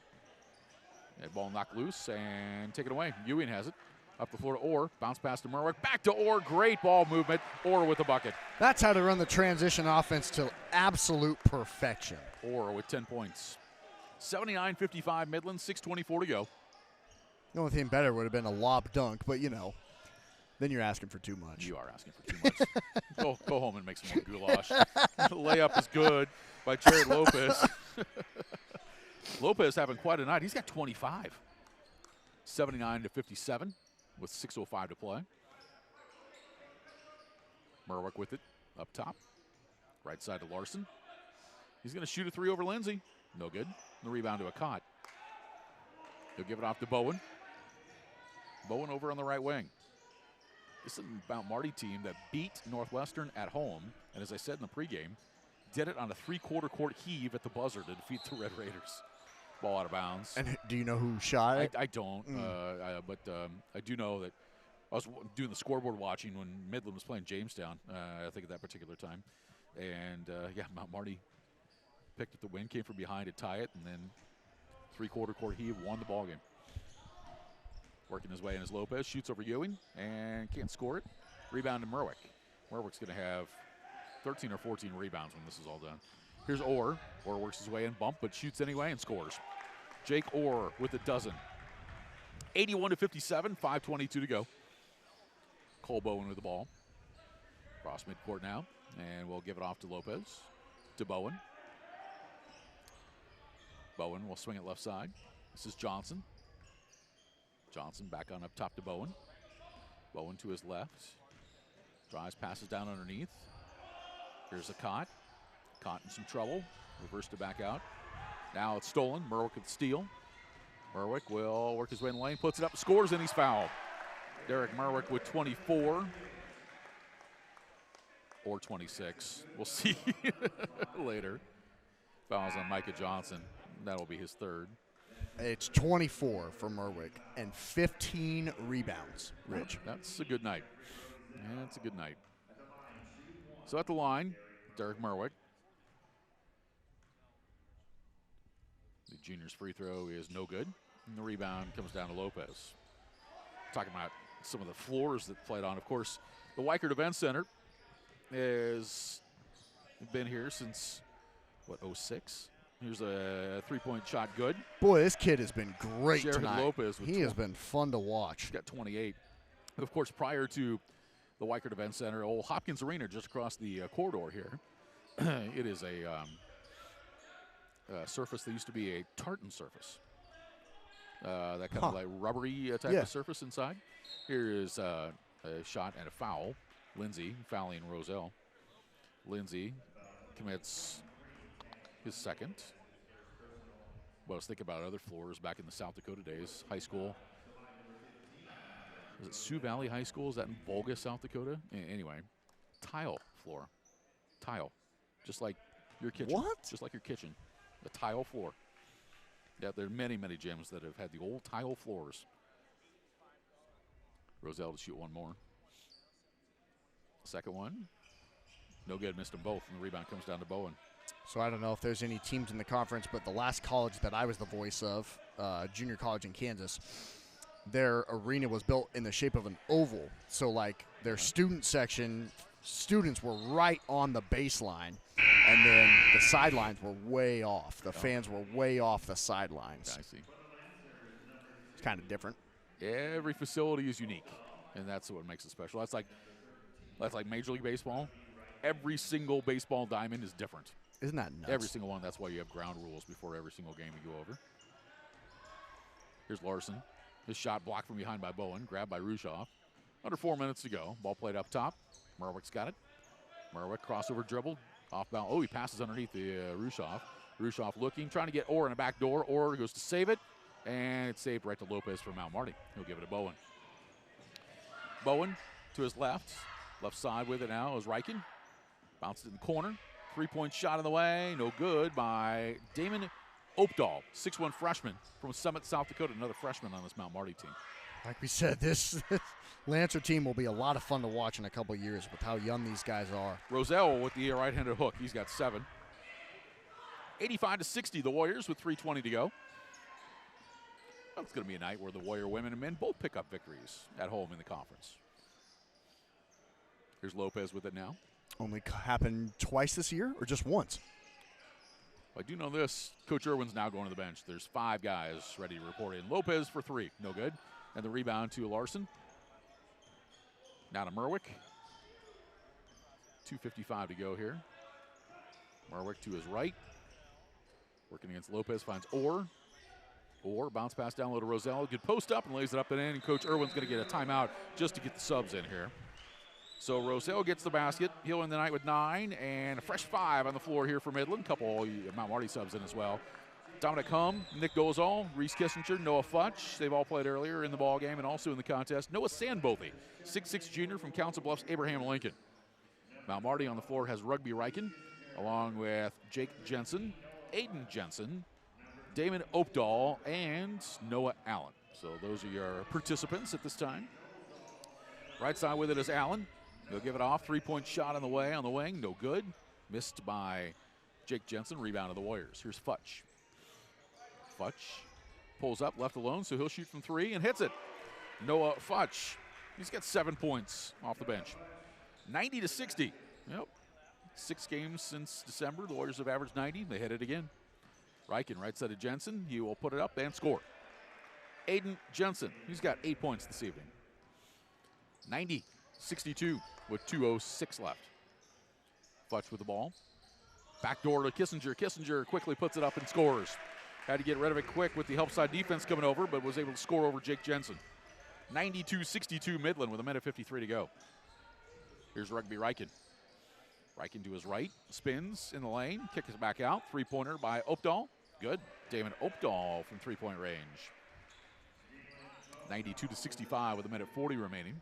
That ball knocked loose and taken away. Ewing has it. Up the floor to Orr. Bounce pass to Merwick. Back to Orr. Great ball movement. Orr with a bucket. That's how to run the transition offense to absolute perfection. Orr with 10 points. 79-55 Midland. 6:24 to go. The only thing better would have been a lob dunk, but, then you're asking for too much. You are asking for too much. Go home and make some more goulash. The layup is good by Jared Lopez. Lopez having quite a night. He's got 25. 79-57 with 6:05 to play. Merwick with it up top. Right side to Larson. He's going to shoot a 3 over Lindsay. No good. The rebound to Akot. He'll give it off to Bowen. Bowen over on the right wing. This is a Mount Marty team that beat Northwestern at home, and as I said in the pregame, did it on a three-quarter court heave at the buzzer to defeat the Red Raiders. Ball out of bounds. And do you know who shot it? I don't, but I do know that I was doing the scoreboard watching when Midland was playing Jamestown, I think at that particular time. And, Mount Marty picked up the win, came from behind to tie it, and then three-quarter court heave, won the ball game. Working his way in as Lopez, shoots over Ewing, and can't score it. Rebound to Merwick. Merwick's going to have 13 or 14 rebounds when this is all done. Here's Orr. Orr works his way in, bump, but shoots anyway and scores. Jake Orr with a dozen. 81-57, 5:22 to go. Cole Bowen with the ball. Cross midcourt now, and we'll give it off to Lopez. To Bowen. Bowen will swing it left side. This is Johnson. Johnson back on up top to Bowen. Bowen to his left. Drives, passes down underneath. Here's a Cott. Cott in some trouble. Reverse to back out. Now it's stolen. Merwick with the steal. Merwick will work his way in the lane, puts it up, scores, and he's fouled. Derek Merwick with 24. Or 26. We'll see later. Fouls on Micah Johnson. That'll be his third. It's 24 for Merwick and 15 rebounds, Rich. That's a good night. Yeah, that's a good night. So at the line, Derek Merwick. The junior's free throw is no good. And the rebound comes down to Lopez. Talking about some of the floors that played on. Of course, the Weichert Event Center has been here since, 06? Here's a three-point shot good. Boy, this kid has been great Jared tonight. Lopez with he has been fun to watch. He's got 28. And of course, prior to the Weichert Event Center, old Hopkins Arena just across the corridor here. It is a surface that used to be a tartan surface. That kind of like rubbery type of surface inside. Here is a shot and a foul. Lindsay fouling Roselle. Lindsay commits his second. Well, I was thinking about other floors back in the South Dakota days. High school. Is it Sioux Valley High School? Is that in Volga, South Dakota? Anyway, tile floor. Tile. Just like your kitchen. What? Just like your kitchen. The tile floor. Yeah, there are many, many gyms that have had the old tile floors. Roselle to shoot one more. Second one. No good. Missed them both, and the rebound comes down to Bowen. So I don't know if there's any teams in the conference, but the last college that I was the voice of, junior college in Kansas, their arena was built in the shape of an oval. So, like, their student section, students were right on the baseline, and then the sidelines were way off. The fans were way off the sidelines. I see. It's kind of different. Every facility is unique, and that's what makes it special. That's like Major League Baseball. Every single baseball diamond is different. Isn't that nuts? Every single one. That's why you have ground rules before every single game you go over. Here's Larson. His shot blocked from behind by Bowen. Grabbed by Rushoff. Under 4 minutes to go. Ball played up top. Merwick's got it. Merwick crossover dribble. Off bound. Oh, he passes underneath the Rushoff. Rushoff looking. Trying to get Orr in a back door. Orr goes to save it. And it's saved right to Lopez for Mount Marty. He'll give it to Bowen. Bowen to his left. Left side with it now is Reichen. Bounced it in the corner. Three-point shot in the way. No good by Damon Opdahl, 6'1 freshman from Summit, South Dakota. Another freshman on this Mount Marty team. Like we said, this Lancer team will be a lot of fun to watch in a couple years with how young these guys are. Roselle with the right-handed hook. He's got 7. 85-60, the Warriors with 3:20 to go. Well, it's going to be a night where the Warrior women and men both pick up victories at home in the conference. Here's Lopez with it now. Only happened twice this year or just once? Well, I do know this. Coach Irwin's now going to the bench. There's 5 guys ready to report in. Lopez for 3. No good. And the rebound to Larson. Now to Merwick. 2:55 to go here. Merwick to his right. Working against Lopez. Finds Orr. Orr bounce pass down low to Roselle. Good post up and lays it up and in. And Coach Irwin's going to get a timeout just to get the subs in here. So Roselle gets the basket. He'll end the night with 9 and a fresh 5 on the floor here for Midland. Couple Mount Marty subs in as well. Dominic Hum, Nick Dolezal, Reese Kissinger, Noah Futch. They've all played earlier in the ball game and also in the contest. Noah Sandbothy, 6'6" junior from Council Bluffs, Abraham Lincoln. Mount Marty on the floor has Rugby Riken, along with Jake Jensen, Aiden Jensen, Damon Opdahl, and Noah Allen. So those are your participants at this time. Right side with it is Allen. He'll give it off. Three-point shot on the way, on the wing. No good. Missed by Jake Jensen. Rebound of the Warriors. Here's Futch. Futch pulls up, left alone, so he'll shoot from three and hits it. Noah Futch. He's got 7 points off the bench. 90-60. Yep. 6 games since December. The Warriors have averaged 90. They hit it again. Riken, right side of Jensen. He will put it up and score. Aiden Jensen. He's got 8 points this evening. 90-62 with 2:06 left. Futch with the ball. Backdoor to Kissinger. Kissinger quickly puts it up and scores. Had to get rid of it quick with the help side defense coming over, but was able to score over Jake Jensen. 92-62 Midland with 1:53 to go. Here's Rugby Riken. Riken to his right, spins in the lane, kicks it back out. Three-pointer by Opdahl. Good. Damon Opdahl from three-point range. 92-65 with 1:40 remaining.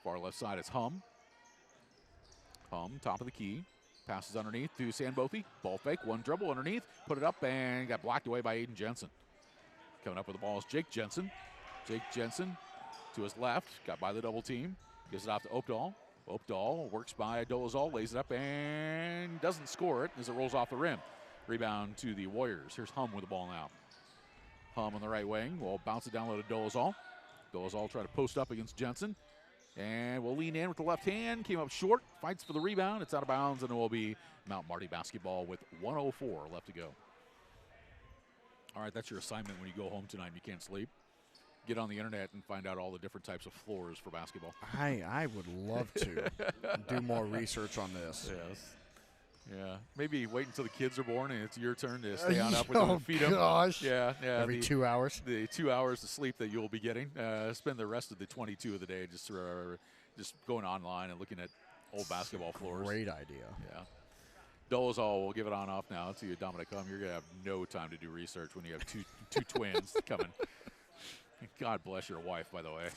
Far left side is Hum. Hum, top of the key. Passes underneath to Sandbothy. Ball fake, one dribble underneath. Put it up and got blocked away by Aiden Jensen. Coming up with the ball is Jake Jensen. Jake Jensen to his left. Got by the double team. Gives it off to Opdahl. Opdahl works by Dolezal. Lays it up and doesn't score it as it rolls off the rim. Rebound to the Warriors. Here's Hum with the ball now. Hum on the right wing. We'll bounce it down low to Dolezal. Dolezal try to post up against Jensen. And we'll lean in with the left hand. Came up short. Fights for the rebound. It's out of bounds, and it will be Mount Marty basketball with 1:04 left to go. All right, that's your assignment when you go home tonight and you can't sleep. Get on the internet and find out all the different types of floors for basketball. I would love to do more research on this. Yes. Yeah. Maybe wait until the kids are born and it's your turn to stay on up with them and feed them. Gosh. Yeah. Every 2 hours. The 2 hours of sleep that you'll be getting. Spend the rest of the 22 of the day just going online and looking at old basketball floors. Great idea. Yeah. Dolezal will give it on off now to you, Dominic Hum. You're going to have no time to do research when you have two twins coming. God bless your wife, by the way.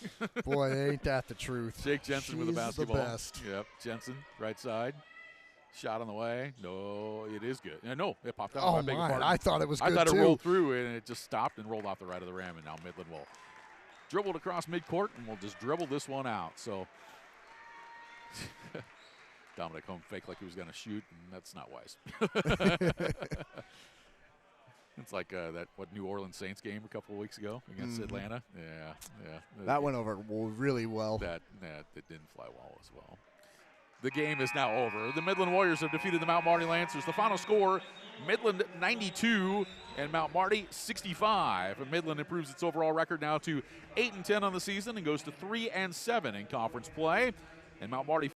Boy, ain't that the truth. Jake Jensen with the She's basketball. the best. Yep, Jensen, right side. Shot on the way. No, it is good. No, it popped out. Oh, my. I thought it was good, I thought too. it rolled through, and it just stopped and rolled off the right of the rim, and now Midland will dribble it across midcourt, and we'll just dribble this one out. So Dominic Hum faked like he was going to shoot, and that's not wise. It's like what New Orleans Saints game a couple of weeks ago against Atlanta. Yeah. That went over really well. That didn't fly well as well. The game is now over. The Midland Warriors have defeated the Mount Marty Lancers. The final score, Midland 92 and Mount Marty 65. And Midland improves its overall record now to 8-10 on the season and goes to 3-7 in conference play. And Mount Marty